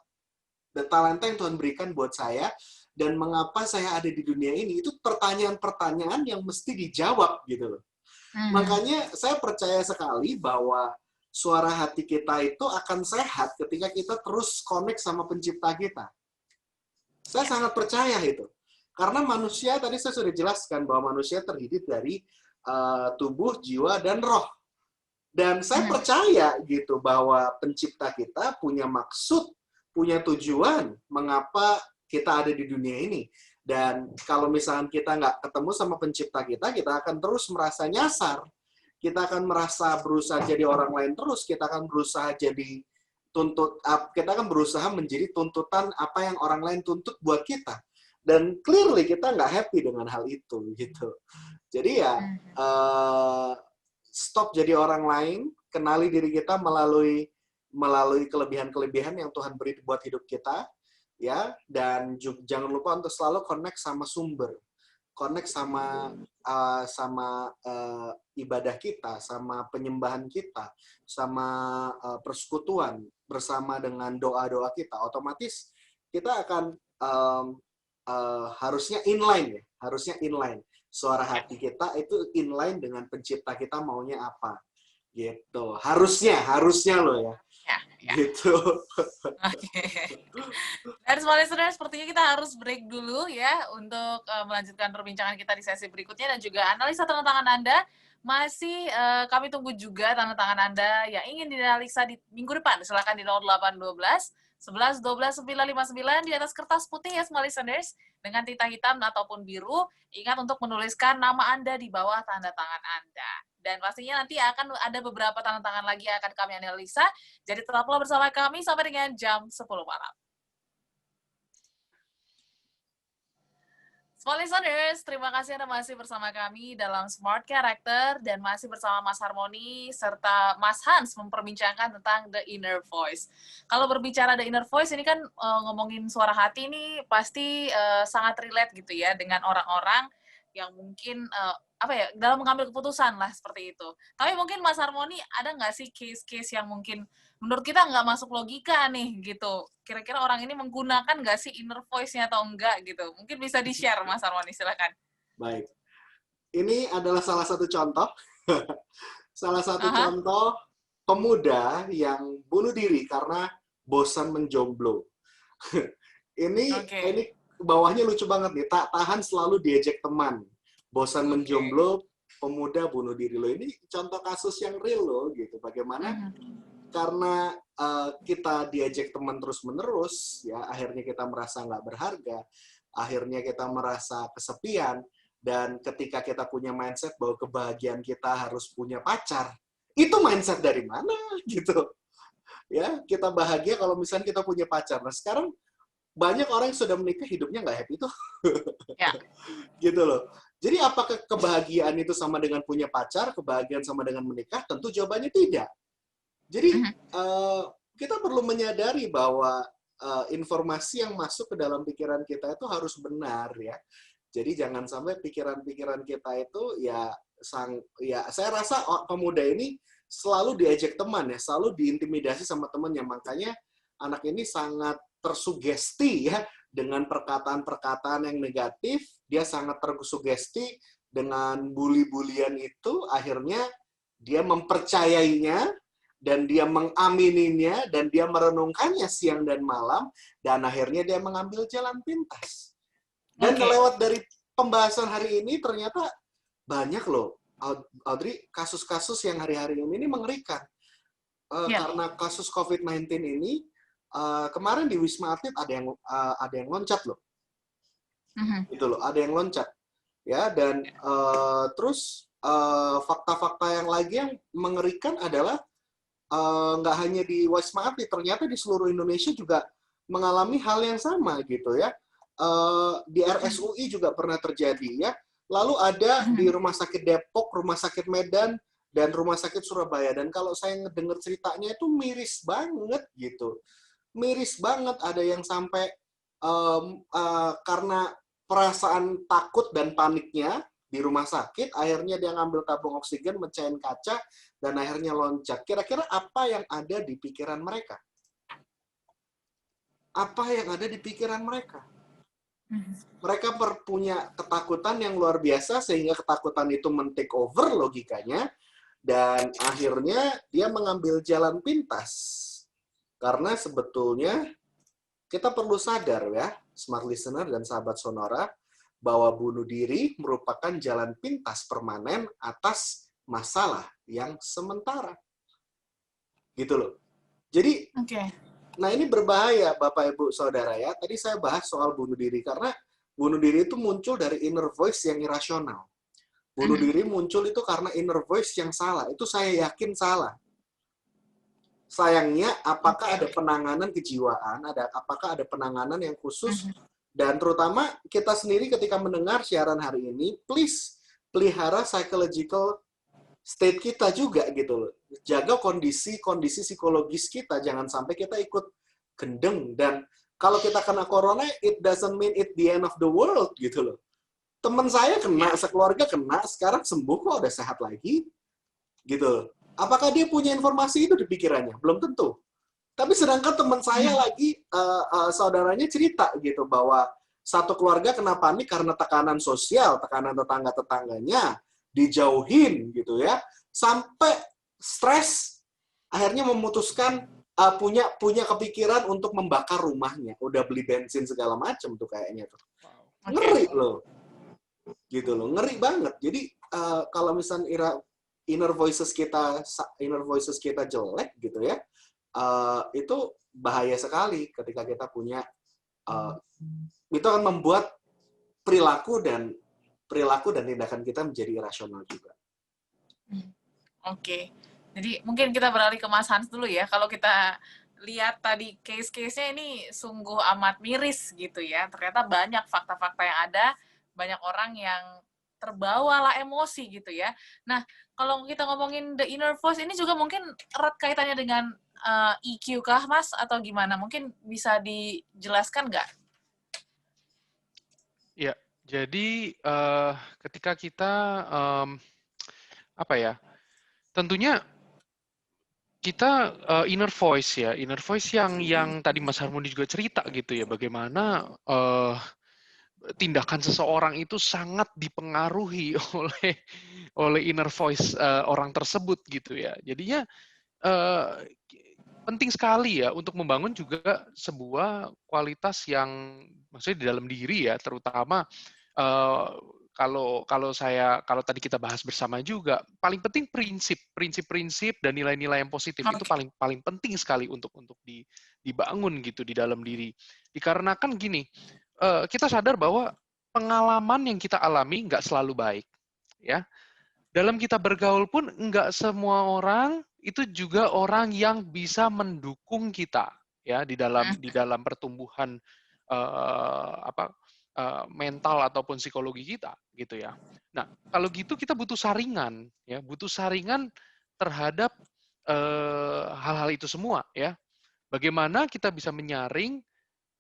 yang Tuhan berikan buat saya? Dan mengapa saya ada di dunia ini? Itu pertanyaan-pertanyaan yang mesti dijawab gitu loh. Makanya saya percaya sekali bahwa suara hati kita itu akan sehat ketika kita terus connect sama pencipta kita. Saya sangat percaya itu. Karena manusia, tadi saya sudah jelaskan bahwa manusia terdiri dari tubuh, jiwa, dan roh. Dan saya percaya gitu bahwa pencipta kita punya maksud, punya tujuan mengapa kita ada di dunia ini. Dan kalau misalnya kita nggak ketemu sama pencipta kita akan terus merasa nyasar. Kita akan merasa berusaha jadi orang lain terus. Kita akan berusaha kita akan berusaha menjadi tuntutan apa yang orang lain tuntut buat kita. Dan clearly kita nggak happy dengan hal itu gitu. Jadi ya stop jadi orang lain, kenali diri kita melalui kelebihan-kelebihan yang Tuhan beri buat hidup kita, ya. Dan jangan lupa untuk selalu connect sama sumber, connect sama ibadah kita, sama penyembahan kita, sama persekutuan bersama dengan doa-doa kita. Otomatis kita akan harusnya inline ya, harusnya inline. Suara hati kita itu inline dengan pencipta kita maunya apa, gitu. Harusnya loh ya. Ya. Gitu. Oke. Dan semua listener, sepertinya kita harus break dulu ya untuk melanjutkan perbincangan kita di sesi berikutnya dan juga analisa tanda tangan Anda. Masih kami tunggu juga tanda tangan Anda yang ingin dianalisa di minggu depan. Silakan di 0812 11 12 959 di atas kertas putih ya semua listeners dengan tinta hitam ataupun biru. Ingat untuk menuliskan nama Anda di bawah tanda tangan Anda. Dan pastinya nanti akan ada beberapa tanda tangan lagi yang akan kami analisa. Jadi tetaplah bersama kami sampai dengan jam 10 malam. Small listeners, terima kasih Anda masih bersama kami dalam Smart Character dan masih bersama Mas Harmony serta Mas Hans memperbincangkan tentang The Inner Voice. Kalau berbicara The Inner Voice ini kan ngomongin suara hati ini pasti sangat relate gitu ya dengan orang-orang yang mungkin dalam mengambil keputusan lah seperti itu. Tapi mungkin Mas Harmony ada nggak sih case-case yang mungkin menurut kita nggak masuk logika nih gitu. Kira-kira orang ini menggunakan nggak sih inner voice-nya atau enggak gitu. Mungkin bisa di-share Mas Harmony, silakan. Baik. Ini adalah salah satu contoh. Salah satu contoh pemuda yang bunuh diri karena bosan menjomblo. Ini bawahnya lucu banget nih. Tak tahan selalu diejek teman. Bosan menjomblo, pemuda bunuh diri. Loh, ini contoh kasus yang real loh gitu. Bagaimana karena kita diajak teman terus-menerus, ya akhirnya kita merasa nggak berharga, akhirnya kita merasa kesepian, dan ketika kita punya mindset bahwa kebahagiaan kita harus punya pacar, itu mindset dari mana gitu? Ya, kita bahagia kalau misalnya kita punya pacar. Nah sekarang banyak orang yang sudah menikah hidupnya nggak happy tuh, gitu loh. Jadi apakah kebahagiaan itu sama dengan punya pacar, kebahagiaan sama dengan menikah? Tentu jawabannya tidak. Jadi kita perlu menyadari bahwa informasi yang masuk ke dalam pikiran kita itu harus benar ya. Jadi jangan sampai pikiran-pikiran kita itu saya rasa pemuda ini selalu diajak teman ya, selalu diintimidasi sama temannya. Makanya anak ini sangat tersugesti ya dengan perkataan-perkataan yang negatif, dia sangat tersugesti dengan bully-bulian itu, akhirnya dia mempercayainya. dan dia mengamininya, dan dia merenungkannya siang dan malam, dan akhirnya dia mengambil jalan pintas. Dan lewat dari pembahasan hari ini, ternyata banyak loh, Audrey, kasus-kasus yang hari-hari ini mengerikan. Karena kasus COVID-19 ini, kemarin di Wisma Atlet ada yang loncat loh. Gitu loh, ada yang loncat. Ya, dan terus fakta-fakta yang lagi yang mengerikan adalah nggak hanya di Wisma Atlet, ternyata di seluruh Indonesia juga mengalami hal yang sama gitu ya. Di RSUI juga pernah terjadi ya. Lalu ada di Rumah Sakit Depok, Rumah Sakit Medan, dan Rumah Sakit Surabaya. Dan kalau saya ngedenger ceritanya itu miris banget gitu. Miris banget, ada yang sampai karena perasaan takut dan paniknya di rumah sakit, akhirnya dia ngambil tabung oksigen, mecahin kaca, dan akhirnya loncat. Kira-kira apa yang ada di pikiran mereka? Apa yang ada di pikiran mereka? Mereka punya ketakutan yang luar biasa, sehingga ketakutan itu men-take over logikanya, dan akhirnya dia mengambil jalan pintas. Karena sebetulnya kita perlu sadar ya, smart listener dan sahabat Sonora, bahwa bunuh diri merupakan jalan pintas permanen atas masalah yang sementara. Gitu loh. Jadi, nah ini berbahaya Bapak Ibu Saudara ya. Tadi saya bahas soal bunuh diri, karena bunuh diri itu muncul dari inner voice yang irasional. Bunuh diri muncul itu karena inner voice yang salah. Itu saya yakin salah. Sayangnya, apakah ada penanganan kejiwaan, apakah ada penanganan yang khusus, dan terutama kita sendiri ketika mendengar siaran hari ini, please pelihara psychological state kita juga gitu loh. Jaga kondisi psikologis kita, jangan sampai kita ikut gendeng. Dan kalau kita kena corona, it doesn't mean it the end of the world gitu loh. Teman saya kena, sekeluarga kena, sekarang sembuh kok, udah sehat lagi gitu loh. Apakah dia punya informasi itu di pikirannya? Belum tentu. Tapi sedangkan teman saya lagi, saudaranya cerita gitu, bahwa satu keluarga kena panik karena tekanan sosial, tekanan tetangga-tetangganya, dijauhin gitu ya, sampai stres, akhirnya memutuskan punya kepikiran untuk membakar rumahnya. Udah beli bensin segala macam tuh kayaknya tuh. Ngeri loh. Gitu loh, ngeri banget. Jadi kalau misalnya inner voices kita jelek gitu ya, itu bahaya sekali ketika kita punya itu akan membuat perilaku dan tindakan kita menjadi irasional juga. Oke. Jadi mungkin kita beralih ke Mas Hans dulu ya. Kalau kita lihat tadi case-case-nya ini sungguh amat miris gitu ya. Ternyata banyak fakta-fakta yang ada, banyak orang yang terbawalah emosi gitu ya. Nah, kalau kita ngomongin the inner voice ini juga mungkin erat kaitannya dengan EQ kah, Mas? Atau gimana? Mungkin bisa dijelaskan nggak? Ya, jadi ketika kita tentunya kita inner voice yang tadi Mas Harmoni juga cerita gitu ya, bagaimana tindakan seseorang itu sangat dipengaruhi oleh inner voice orang tersebut gitu ya. Jadinya penting sekali ya untuk membangun juga sebuah kualitas yang maksudnya di dalam diri ya, terutama kalau tadi kita bahas bersama juga, paling penting prinsip-prinsip dan nilai-nilai yang positif itu paling penting sekali untuk dibangun gitu di dalam diri. Dikarenakan gini, kita sadar bahwa pengalaman yang kita alami nggak selalu baik, ya. Dalam kita bergaul pun nggak semua orang itu juga orang yang bisa mendukung kita, ya, di dalam pertumbuhan mental ataupun psikologi kita, gitu ya. Nah, kalau gitu kita butuh saringan, ya, butuh saringan terhadap hal-hal itu semua, ya. Bagaimana kita bisa menyaring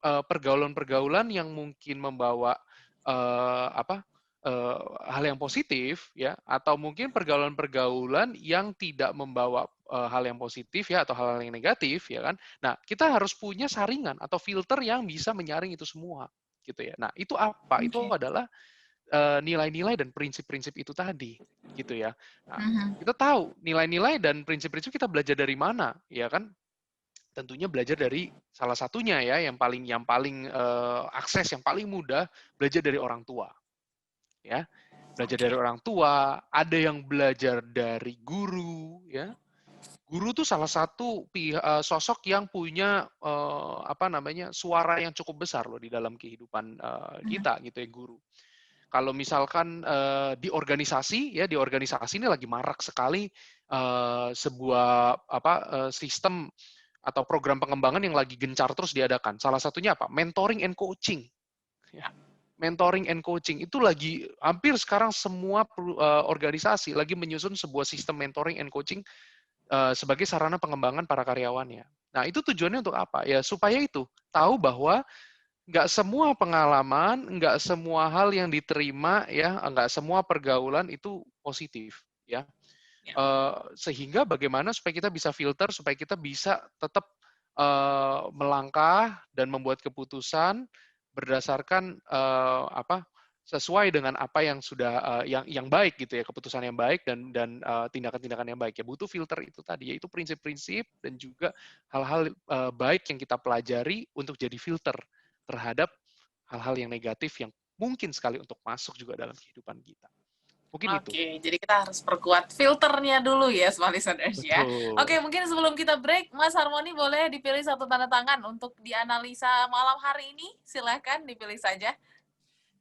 pergaulan-pergaulan yang mungkin membawa hal yang positif, ya, atau mungkin pergaulan-pergaulan yang tidak membawa hal yang positif, ya, atau hal yang negatif, ya kan. Nah, kita harus punya saringan atau filter yang bisa menyaring itu semua, gitu ya. Nah, itu apa? Itu adalah nilai-nilai dan prinsip-prinsip itu tadi, gitu ya. Nah, Mhm. kita tahu nilai-nilai dan prinsip-prinsip kita belajar dari mana, ya kan? Tentunya belajar dari salah satunya ya, yang paling akses, yang paling mudah, belajar dari orang tua, ya. Belajar Oke. dari orang tua, ada yang belajar dari guru, ya. Guru tuh salah satu sosok yang punya suara yang cukup besar loh di dalam kehidupan Mhm. kita gitu ya, guru. Kalau misalkan di organisasi ya, di organisasi ini lagi marak sekali sebuah sistem atau program pengembangan yang lagi gencar terus diadakan. Salah satunya apa? Mentoring and coaching. Ya. Mentoring and coaching itu lagi hampir sekarang semua organisasi lagi menyusun sebuah sistem mentoring and coaching sebagai sarana pengembangan para karyawannya. Nah, itu tujuannya untuk apa? Ya, supaya itu tahu bahwa nggak semua pengalaman, nggak semua hal yang diterima, ya, nggak semua pergaulan itu positif, ya. Ya. Sehingga bagaimana supaya kita bisa filter, supaya kita bisa tetap melangkah dan membuat keputusan berdasarkan sesuai dengan apa yang sudah yang baik gitu ya, keputusan yang baik dan tindakan-tindakan yang baik ya. Butuh filter itu tadi, yaitu prinsip-prinsip dan juga hal-hal baik yang kita pelajari untuk jadi filter terhadap hal-hal yang negatif yang mungkin sekali untuk masuk juga dalam kehidupan kita. Mungkin itu. Oke, jadi kita harus perkuat filternya dulu ya, smart listeners ya. Betul. Oke, mungkin sebelum kita break, Mas Harmoni boleh dipilih satu tanda tangan untuk dianalisa malam hari ini. Silahkan dipilih saja.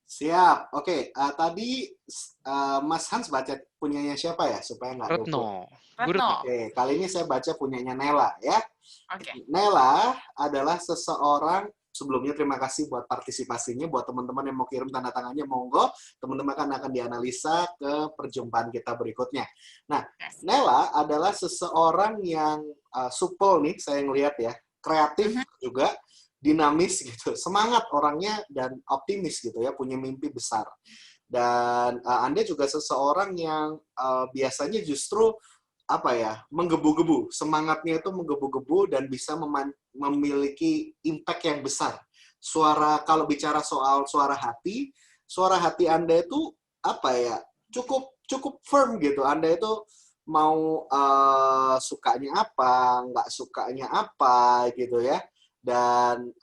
Siap. Oke, tadi Mas Hans baca punyanya siapa ya supaya nggak double. Retno. Bu Retno. Retno. Oke, kali ini saya baca punyanya Nela ya. Oke. Nela adalah seseorang, sebelumnya terima kasih buat partisipasinya, buat teman-teman yang mau kirim tanda tangannya, monggo, teman-teman akan dianalisa ke perjumpaan kita berikutnya. Nah, Yes. Nela adalah seseorang yang supel nih, saya ngelihat ya, kreatif juga, dinamis gitu, semangat orangnya dan optimis gitu ya, punya mimpi besar. Dan Anda juga seseorang yang biasanya justru menggebu-gebu, semangatnya itu menggebu-gebu dan bisa memiliki impact yang besar. Kalau bicara soal suara hati Anda itu cukup firm gitu. Anda itu mau sukanya apa, nggak sukanya apa gitu ya. Dan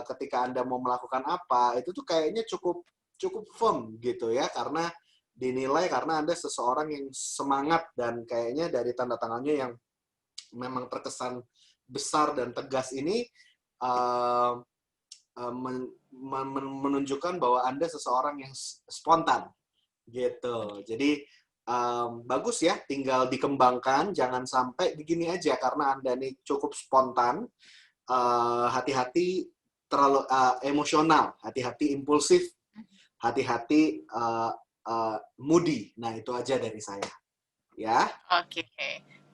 ketika Anda mau melakukan apa, itu tuh kayaknya cukup firm gitu ya, karena dinilai karena Anda seseorang yang semangat dan kayaknya dari tanda tangannya yang memang terkesan besar dan tegas ini menunjukkan bahwa Anda seseorang yang spontan gitu. Jadi bagus ya, tinggal dikembangkan, jangan sampai begini aja karena Anda ini cukup spontan, hati-hati terlalu emosional, hati-hati impulsif, hati-hati moody. Nah, itu aja dari saya. Ya. Oke.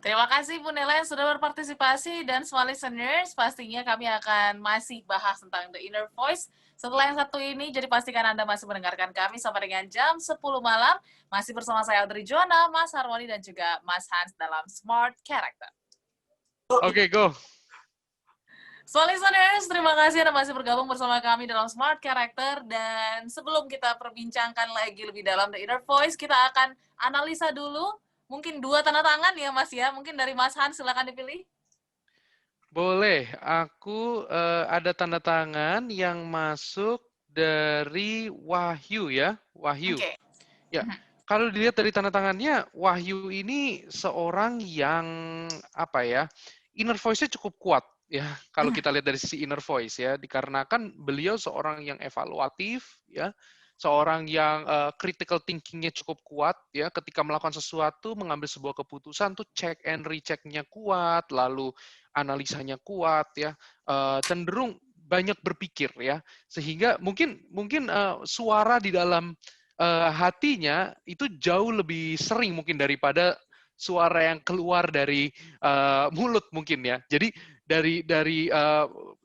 Terima kasih Bu Nela yang sudah berpartisipasi, dan semua listeners, pastinya kami akan masih bahas tentang The Inner Voice setelah yang satu ini, jadi pastikan Anda masih mendengarkan kami sampai dengan jam 10 malam, masih bersama saya Audrey Joanna, Mas Harmoni, dan juga Mas Hans dalam Smart Character. Oke, go. So listeners, terima kasih Anda masih bergabung bersama kami dalam Smart Character, dan sebelum kita perbincangkan lagi lebih dalam The Inner Voice, kita akan analisa dulu, mungkin 2 tanda tangan ya Mas ya, mungkin dari Mas Hans, silakan dipilih. Boleh, aku ada tanda tangan yang masuk dari Wahyu ya, Wahyu. Oke. Ya, kalau dilihat dari tanda tangannya, Wahyu ini seorang yang inner voice-nya cukup kuat ya. Kalau kita lihat dari sisi inner voice ya, dikarenakan beliau seorang yang evaluatif ya, seorang yang critical thinking-nya cukup kuat ya, ketika melakukan sesuatu, mengambil sebuah keputusan tuh check and recheck-nya kuat, lalu analisanya kuat ya, cenderung banyak berpikir ya, sehingga mungkin suara di dalam hatinya itu jauh lebih sering mungkin daripada suara yang keluar dari mulut mungkin ya. Jadi dari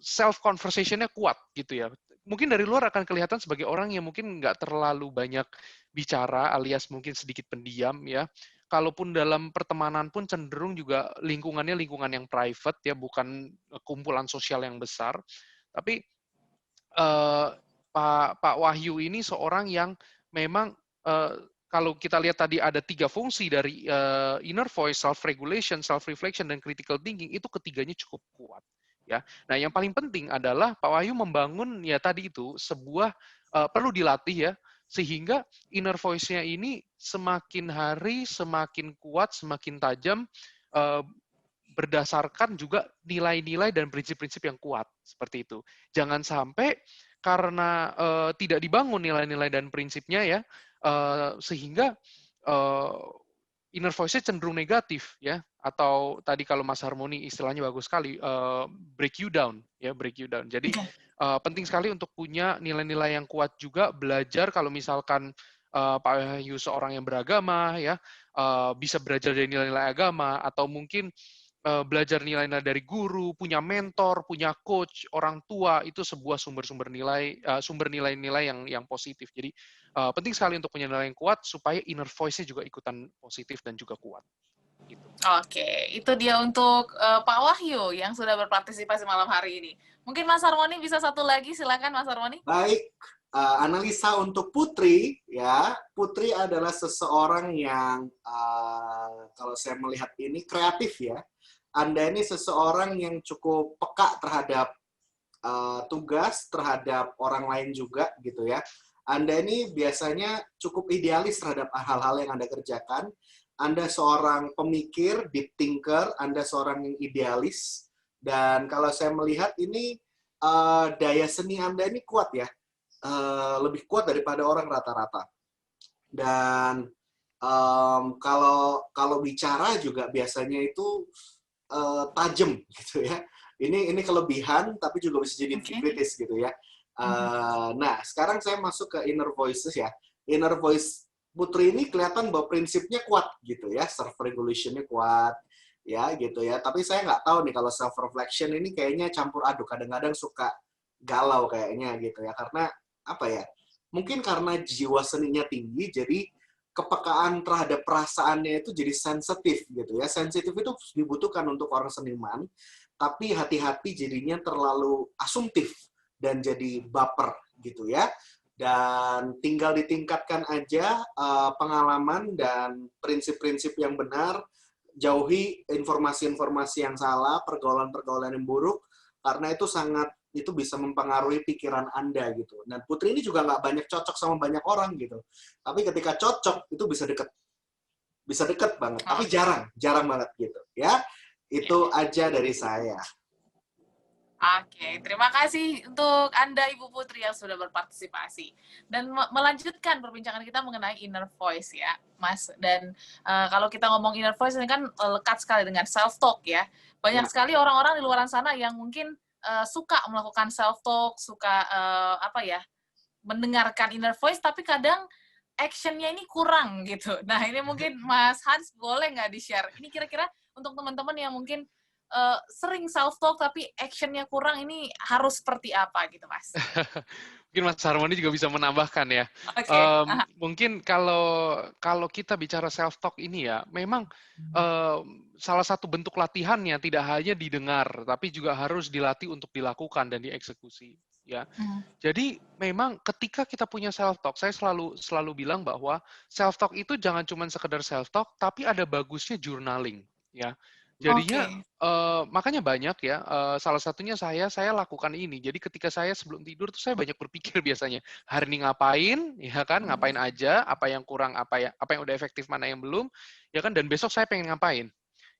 self conversation-nya kuat gitu ya. Mungkin dari luar akan kelihatan sebagai orang yang mungkin nggak terlalu banyak bicara, alias mungkin sedikit pendiam ya. Kalaupun dalam pertemanan pun cenderung juga lingkungannya lingkungan yang private ya, bukan kumpulan sosial yang besar. Tapi Pak Wahyu ini seorang yang memang kalau kita lihat tadi ada 3 fungsi dari inner voice, self-regulation, self-reflection, dan critical thinking, itu ketiganya cukup kuat. Ya, nah yang paling penting adalah Pak Wahyu membangun ya tadi itu sebuah perlu dilatih ya, sehingga inner voice-nya ini semakin hari semakin kuat, semakin tajam, berdasarkan juga nilai-nilai dan prinsip-prinsip yang kuat seperti itu. Jangan sampai karena tidak dibangun nilai-nilai dan prinsipnya ya, sehingga inner voice-nya cenderung negatif ya, atau tadi kalau Mas Harmoni istilahnya bagus sekali, break you down ya, break you down. Jadi penting sekali untuk punya nilai-nilai yang kuat juga, belajar kalau misalkan Pak Wahyu seorang yang beragama ya, bisa belajar dari nilai-nilai agama, atau mungkin belajar nilai-nilai dari guru, punya mentor, punya coach, orang tua, itu sebuah sumber-sumber nilai, sumber nilai-nilai yang positif. Jadi penting sekali untuk punya nilai yang kuat supaya inner voice-nya juga ikutan positif dan juga kuat. Gitu. Oke, itu dia untuk Pak Wahyu yang sudah berpartisipasi malam hari ini. Mungkin Mas Harmoni bisa satu lagi, silakan Mas Harmoni. Baik, analisa untuk Putri, ya. Putri adalah seseorang yang kalau saya melihat ini kreatif ya. Anda ini seseorang yang cukup peka terhadap tugas, terhadap orang lain juga gitu ya. Anda ini biasanya cukup idealis terhadap hal-hal yang Anda kerjakan. Anda seorang pemikir, deep thinker, Anda seorang yang idealis. Dan kalau saya melihat ini daya seni Anda ini kuat ya. Lebih kuat daripada orang rata-rata. Dan kalau bicara juga biasanya itu tajam gitu ya. Ini kelebihan tapi juga bisa jadi kritis gitu ya. Nah, sekarang saya masuk ke inner voices ya. Inner voice Putri ini kelihatan bahwa prinsipnya kuat gitu ya, self regulation-nya kuat ya gitu ya. Tapi saya nggak tahu nih kalau self reflection ini kayaknya campur aduk, kadang-kadang suka galau kayaknya gitu ya. Karena apa ya? Mungkin karena jiwa seninya tinggi, jadi kepekaan terhadap perasaannya itu jadi sensitif gitu ya. Sensitif itu dibutuhkan untuk orang seniman, tapi hati-hati jadinya terlalu asumtif dan jadi baper gitu ya. Dan tinggal ditingkatkan aja pengalaman dan prinsip-prinsip yang benar, jauhi informasi-informasi yang salah, pergaulan-pergaulan yang buruk, karena itu bisa mempengaruhi pikiran Anda gitu. Dan Putri ini juga nggak banyak cocok sama banyak orang gitu. Tapi ketika cocok itu bisa deket banget. Tapi jarang banget gitu ya. Itu aja dari saya. Oke, terima kasih untuk Anda Ibu Putri yang sudah berpartisipasi dan melanjutkan perbincangan kita mengenai inner voice ya, Mas. Dan kalau kita ngomong inner voice ini kan lekat sekali dengan self talk ya. Banyak sekali orang-orang di luar sana yang mungkin suka melakukan self talk, suka mendengarkan inner voice, tapi kadang actionnya ini kurang gitu. Nah ini mungkin Mas Hans boleh nggak di-share? Ini kira-kira untuk teman-teman yang mungkin sering self talk tapi actionnya kurang, ini harus seperti apa gitu, Mas? Mungkin Mas Harmoni juga bisa menambahkan ya. Mungkin kalau kita bicara self talk ini ya, memang salah satu bentuk latihannya tidak hanya didengar, tapi juga harus dilatih untuk dilakukan dan dieksekusi. Ya, jadi memang ketika kita punya self talk, saya selalu bilang bahwa self talk itu jangan cuma sekedar self talk, tapi ada bagusnya journaling. Ya, jadinya makanya banyak ya. Salah satunya saya lakukan ini. Jadi ketika saya sebelum tidur tuh saya banyak berpikir biasanya hari ini ngapain, ya kan, ngapain aja, apa yang kurang, apa yang udah efektif, mana yang belum, ya kan, dan besok saya pengen ngapain,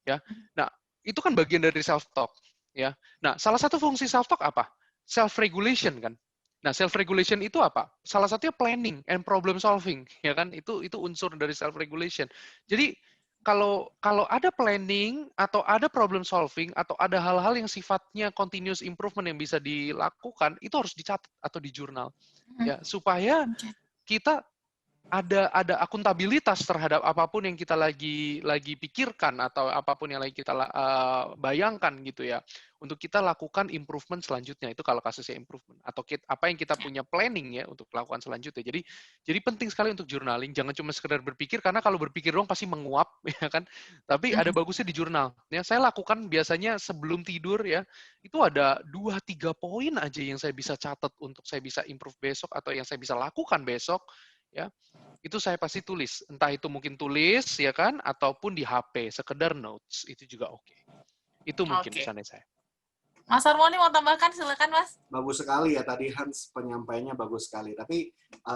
ya. Nah itu kan bagian dari self talk, ya. Nah salah satu fungsi self talk apa? Self-regulation kan. Nah, self-regulation itu apa? Salah satunya planning and problem solving, ya kan? Itu unsur dari self-regulation. Jadi kalau ada planning atau ada problem solving atau ada hal-hal yang sifatnya continuous improvement yang bisa dilakukan, itu harus dicatat atau di jurnal, ya, supaya kita ada akuntabilitas terhadap apapun yang kita lagi pikirkan atau apapun yang lagi kita bayangkan gitu ya, untuk kita lakukan improvement selanjutnya. Itu kalau kasusnya improvement, atau apa yang kita punya planning ya untuk lakukan selanjutnya. Jadi penting sekali untuk journaling, jangan cuma sekedar berpikir, karena kalau berpikir doang pasti menguap ya kan, tapi ada bagusnya di jurnal ya. Saya lakukan biasanya sebelum tidur ya, itu ada 2-3 poin aja yang saya bisa catat untuk saya bisa improve besok, atau yang saya bisa lakukan besok, ya. Itu saya pasti tulis, entah itu mungkin tulis ya kan, ataupun di HP, sekedar notes itu juga oke. Itu mungkin Oke. pesannya saya. Mas Harmoni mau tambahkan, silakan Mas. Bagus sekali ya tadi Hans penyampaiannya bagus sekali. Tapi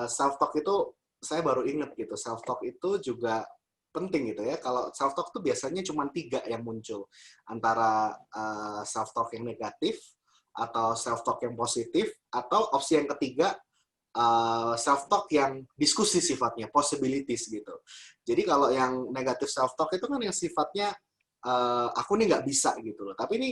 self talk itu saya baru ingat gitu. Self talk itu juga penting gitu ya. Kalau self talk itu biasanya cuma 3 yang muncul, antara self talk yang negatif atau self talk yang positif, atau opsi yang ketiga self talk yang diskusi sifatnya, possibilities gitu. Jadi kalau yang negatif self talk itu kan yang sifatnya aku nih nggak bisa gitu loh. Tapi ini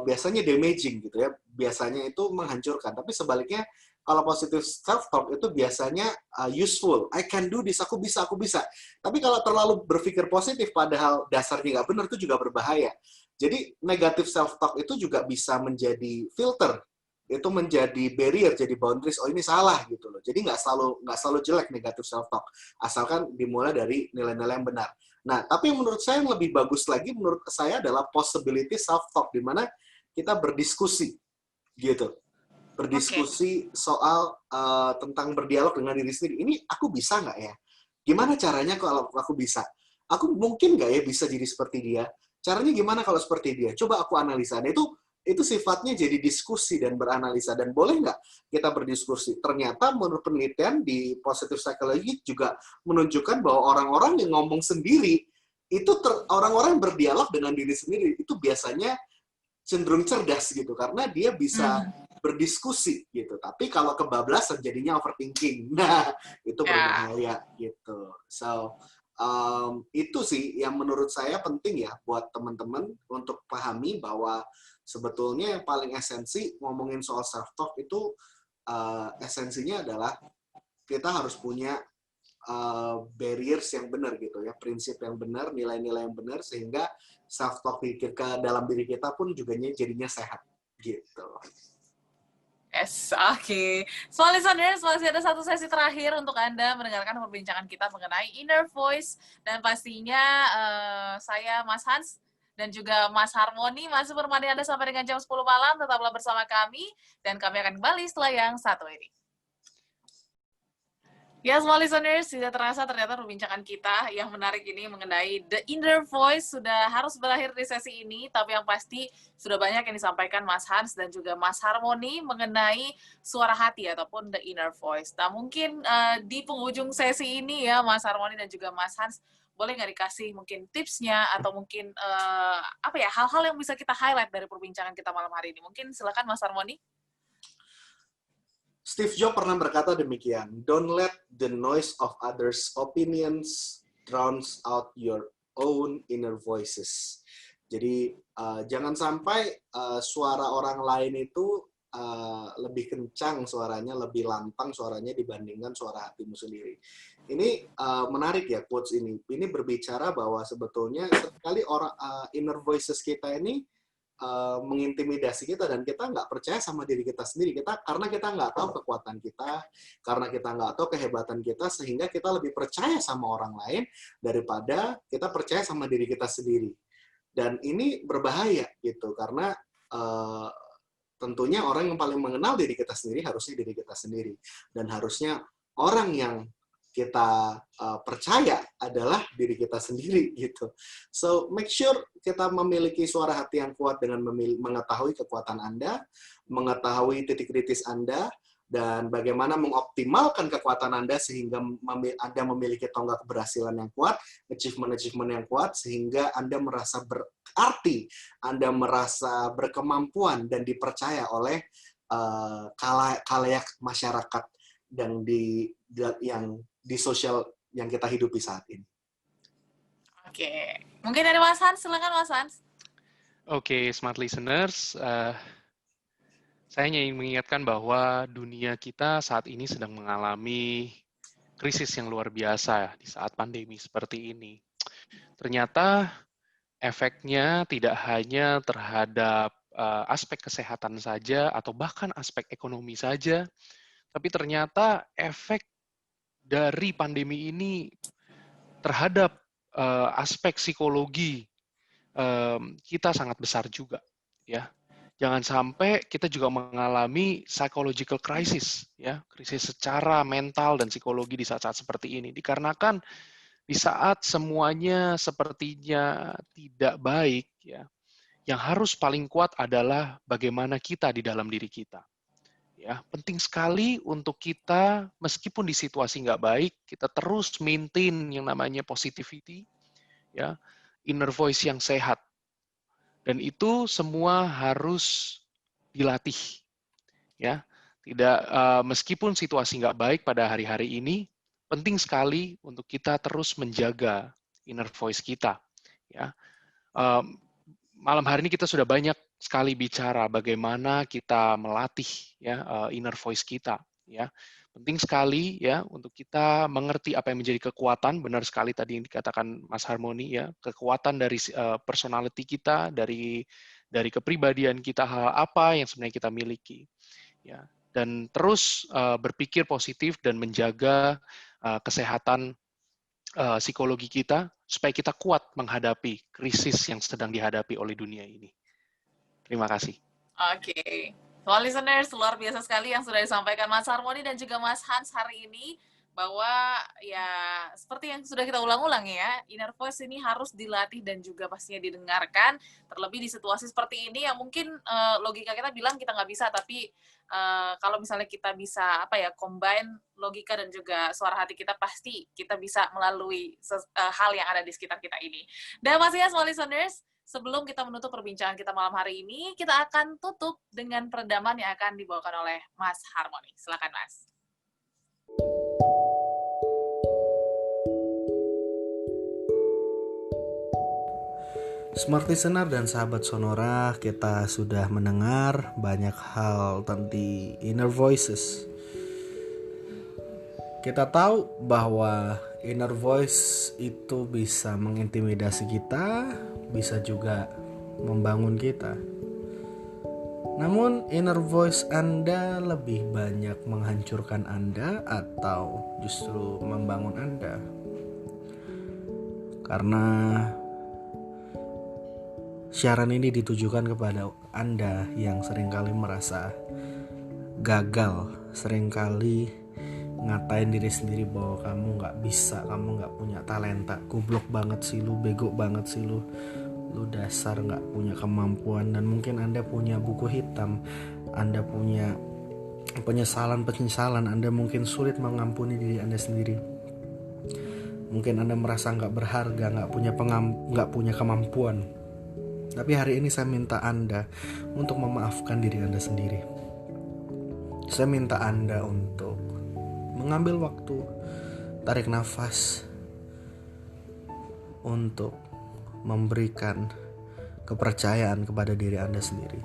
biasanya damaging gitu ya. Biasanya itu menghancurkan. Tapi sebaliknya kalau positive self talk itu biasanya useful. I can do this, aku bisa, aku bisa. Tapi kalau terlalu berpikir positif padahal dasarnya nggak benar, itu juga berbahaya. Jadi negative self talk itu juga bisa menjadi filter, itu menjadi barrier, jadi boundaries. Oh ini salah gitu loh. Jadi nggak selalu jelek negative self talk, asalkan dimulai dari nilai-nilai yang benar. Nah, tapi yang menurut saya yang lebih bagus lagi menurut saya adalah possibility self talk, di mana kita berdiskusi gitu. Berdiskusi soal tentang berdialog dengan diri sendiri. Ini aku bisa nggak ya? Gimana caranya kalau aku bisa? Aku mungkin nggak ya bisa jadi seperti dia? Caranya gimana kalau seperti dia? Coba aku analisa. Nah, itu sifatnya jadi diskusi dan beranalisa. Dan boleh nggak kita berdiskusi? Ternyata menurut penelitian di positive psychology juga menunjukkan bahwa orang-orang yang ngomong sendiri, itu orang-orang yang berdialog dengan diri sendiri, itu biasanya cenderung cerdas gitu. Karena dia bisa berdiskusi gitu. Tapi kalau kebablasan jadinya overthinking. Nah, itu berbahaya gitu. So, itu sih yang menurut saya penting ya buat teman-teman untuk pahami bahwa sebetulnya yang paling esensi ngomongin soal self-talk itu esensinya adalah kita harus punya barriers yang benar gitu ya, prinsip yang benar, nilai-nilai yang benar, sehingga self-talk ke dalam diri kita pun juga jadinya sehat gitu. Yes, oke. So, listeners, masih ada satu sesi terakhir untuk Anda mendengarkan perbincangan kita mengenai inner voice. Dan pastinya saya, Mas Hans, dan juga Mas Harmoni masih menemani Anda sampai dengan jam 10 malam. Tetaplah bersama kami, dan kami akan kembali setelah yang satu ini. Ya, semua listeners, tidak terasa ternyata perbincangan kita yang menarik ini mengenai The Inner Voice sudah harus berakhir di sesi ini, tapi yang pasti sudah banyak yang disampaikan Mas Hans dan juga Mas Harmoni mengenai suara hati ataupun The Inner Voice. Nah, mungkin di penghujung sesi ini ya, Mas Harmoni dan juga Mas Hans, boleh nggak dikasih mungkin tipsnya atau mungkin hal-hal yang bisa kita highlight dari perbincangan kita malam hari ini? Mungkin silakan Mas Harmoni. Steve Jobs pernah berkata demikian, don't let the noise of others' opinions drowns out your own inner voices. Jadi jangan sampai suara orang lain itu lebih kencang suaranya, lebih lantang suaranya dibandingkan suara hatimu sendiri. Ini menarik ya quotes ini. Ini berbicara bahwa sebetulnya sekali inner voices kita ini mengintimidasi kita, dan kita nggak percaya sama diri kita sendiri, karena kita nggak tahu kekuatan kita, karena kita nggak tahu kehebatan kita, sehingga kita lebih percaya sama orang lain daripada kita percaya sama diri kita sendiri. Dan ini berbahaya gitu, karena tentunya orang yang paling mengenal diri kita sendiri harusnya diri kita sendiri, dan harusnya orang yang kita percaya adalah diri kita sendiri gitu. So make sure kita memiliki suara hati yang kuat dengan mengetahui kekuatan Anda, mengetahui titik kritis Anda, dan bagaimana mengoptimalkan kekuatan Anda sehingga Anda memiliki tonggak keberhasilan yang kuat, achievement yang kuat, sehingga Anda merasa berarti, Anda merasa berkemampuan dan dipercaya oleh khalayak masyarakat yang di sosial yang kita hidupi saat ini. Oke. Mungkin dari Mas Hans, silakan Mas Hans. Oke, smart listeners, saya ingin mengingatkan bahwa dunia kita saat ini sedang mengalami krisis yang luar biasa di saat pandemi seperti ini. Ternyata efeknya tidak hanya terhadap aspek kesehatan saja atau bahkan aspek ekonomi saja, tapi ternyata efek dari pandemi ini terhadap aspek psikologi kita sangat besar juga, ya. Jangan sampai kita juga mengalami psychological crisis, ya, krisis secara mental dan psikologi di saat-saat seperti ini. Dikarenakan di saat semuanya sepertinya tidak baik, ya, yang harus paling kuat adalah bagaimana kita di dalam diri kita. Ya, penting sekali untuk kita, meskipun di situasi nggak baik, kita terus maintain yang namanya positivity, ya, inner voice yang sehat. Dan itu semua harus dilatih, ya. Tidak meskipun situasi nggak baik pada hari-hari ini, penting sekali untuk kita terus menjaga inner voice kita, ya. Malam hari ini kita sudah banyak sekali bicara bagaimana kita melatih, ya, inner voice kita, ya. Penting sekali, ya, untuk kita mengerti apa yang menjadi kekuatan. Benar sekali tadi yang dikatakan Mas Harmoni, ya, kekuatan dari personality kita, dari kepribadian kita, hal apa yang sebenarnya kita miliki, ya. Dan terus berpikir positif dan menjaga kesehatan psikologi kita supaya kita kuat menghadapi krisis yang sedang dihadapi oleh dunia ini. Terima kasih. Oke. So, listeners, luar biasa sekali yang sudah disampaikan Mas Harmoni dan juga Mas Hans hari ini, bahwa ya seperti yang sudah kita ulang-ulang ya, inner voice ini harus dilatih dan juga pastinya didengarkan, terlebih di situasi seperti ini yang mungkin logika kita bilang kita nggak bisa, tapi kalau misalnya kita bisa combine logika dan juga suara hati kita, pasti kita bisa melalui hal yang ada di sekitar kita ini. Dan pastinya semua listeners, sebelum kita menutup perbincangan kita malam hari ini, kita akan tutup dengan peredaman yang akan dibawakan oleh Mas Harmoni. Silakan, Mas. Smart Listener dan sahabat Sonora, kita sudah mendengar banyak hal tentang inner voices. Kita tahu bahwa inner voice itu bisa mengintimidasi kita, bisa juga membangun kita. Namun inner voice Anda lebih banyak menghancurkan Anda atau justru membangun Anda? Karena siaran ini ditujukan kepada Anda yang seringkali merasa gagal, seringkali ngatain diri sendiri bahwa kamu gak bisa, kamu gak punya talenta, goblok banget sih lu, bego banget sih lu dasar gak punya kemampuan. Dan mungkin Anda punya buku hitam, Anda punya penyesalan, Anda mungkin sulit mengampuni diri Anda sendiri. Mungkin Anda merasa gak berharga, gak punya kemampuan. Tapi hari ini saya minta Anda untuk memaafkan diri Anda sendiri. Saya minta Anda untuk mengambil waktu, tarik nafas, untuk memberikan kepercayaan kepada diri Anda sendiri.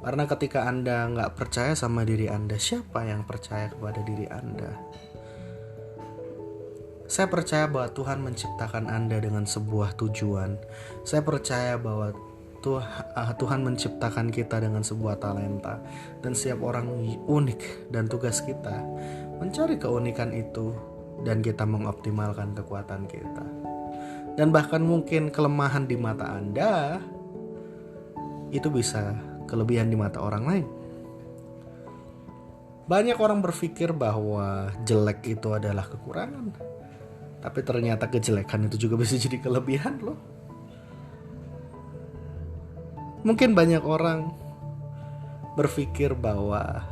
Karena ketika Anda gak percaya sama diri Anda, siapa yang percaya kepada diri Anda? Saya percaya bahwa Tuhan menciptakan Anda dengan sebuah tujuan. Saya percaya bahwa Tuhan menciptakan kita dengan sebuah talenta. Dan setiap orang unik, dan tugas kita mencari keunikan itu dan kita mengoptimalkan kekuatan kita. Dan bahkan mungkin kelemahan di mata Anda itu bisa kelebihan di mata orang lain. Banyak orang berpikir bahwa jelek itu adalah kekurangan. Tapi ternyata kejelekan itu juga bisa jadi kelebihan loh. Mungkin banyak orang berpikir bahwa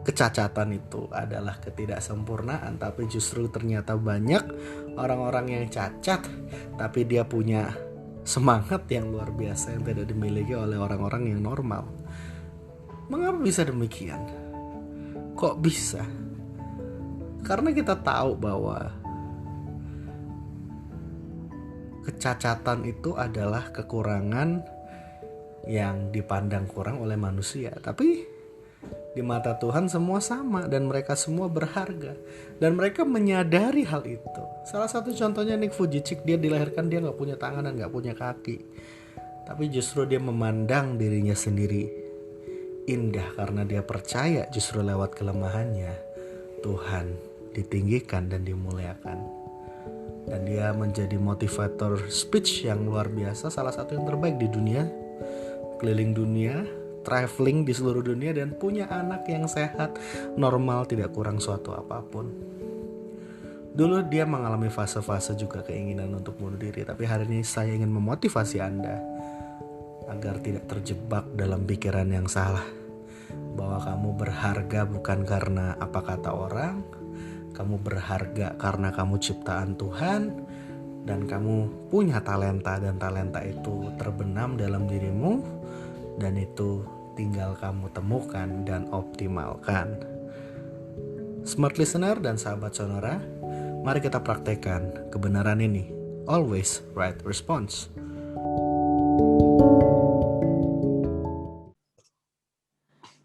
kecacatan itu adalah ketidaksempurnaan. Tapi justru ternyata banyak orang-orang yang cacat, tapi dia punya semangat yang luar biasa yang tidak dimiliki oleh orang-orang yang normal. Mengapa bisa demikian? Kok bisa? Karena kita tahu bahwa kecacatan itu adalah kekurangan yang dipandang kurang oleh manusia. Tapi di mata Tuhan semua sama dan mereka semua berharga. Dan mereka menyadari hal itu. Salah satu contohnya Nick Vujicic, dia dilahirkan dia gak punya tangan dan gak punya kaki. Tapi justru dia memandang dirinya sendiri indah karena dia percaya justru lewat kelemahannya Tuhan ditinggikan dan dimuliakan. Dan dia menjadi motivator speech yang luar biasa, salah satu yang terbaik di dunia keliling dunia, traveling di seluruh dunia, dan punya anak yang sehat, normal, tidak kurang suatu apapun. Dulu dia mengalami fase-fase juga keinginan untuk bunuh diri, tapi hari ini saya ingin memotivasi Anda agar tidak terjebak dalam pikiran yang salah, bahwa kamu berharga bukan karena apa kata orang, kamu berharga karena kamu ciptaan Tuhan, dan kamu punya talenta, dan talenta itu terbenam dalam dirimu, dan itu tinggal kamu temukan dan optimalkan. Smart listener dan sahabat Sonora, mari kita praktekkan kebenaran ini. Always right response.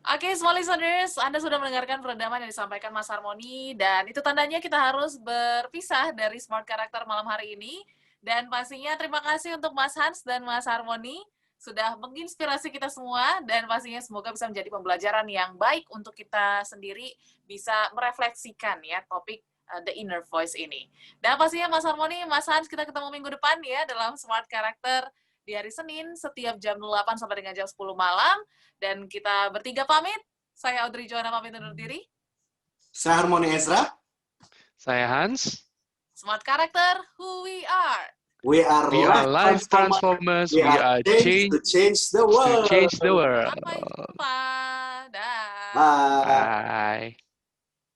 Oke, small listeners, Anda sudah mendengarkan perendaman yang disampaikan Mas Harmoni, dan itu tandanya kita harus berpisah dari Smart Character malam hari ini. Dan pastinya terima kasih untuk Mas Hans dan Mas Harmoni sudah menginspirasi kita semua, dan pastinya semoga bisa menjadi pembelajaran yang baik untuk kita sendiri bisa merefleksikan ya topik The Inner Voice ini. Dan pastinya Mas Harmoni, Mas Hans, kita ketemu minggu depan ya dalam Smart Character di hari Senin setiap jam 8 sampai dengan jam 10 malam. Dan kita bertiga pamit. Saya Audrey Joanna pamit undur diri. Saya Harmoni Ezra. Saya Hans. Smart Character, who we are. We are life transformers. We are changed to change the world. To change the world. Sampai jumpa. Dah. Bye. Bye.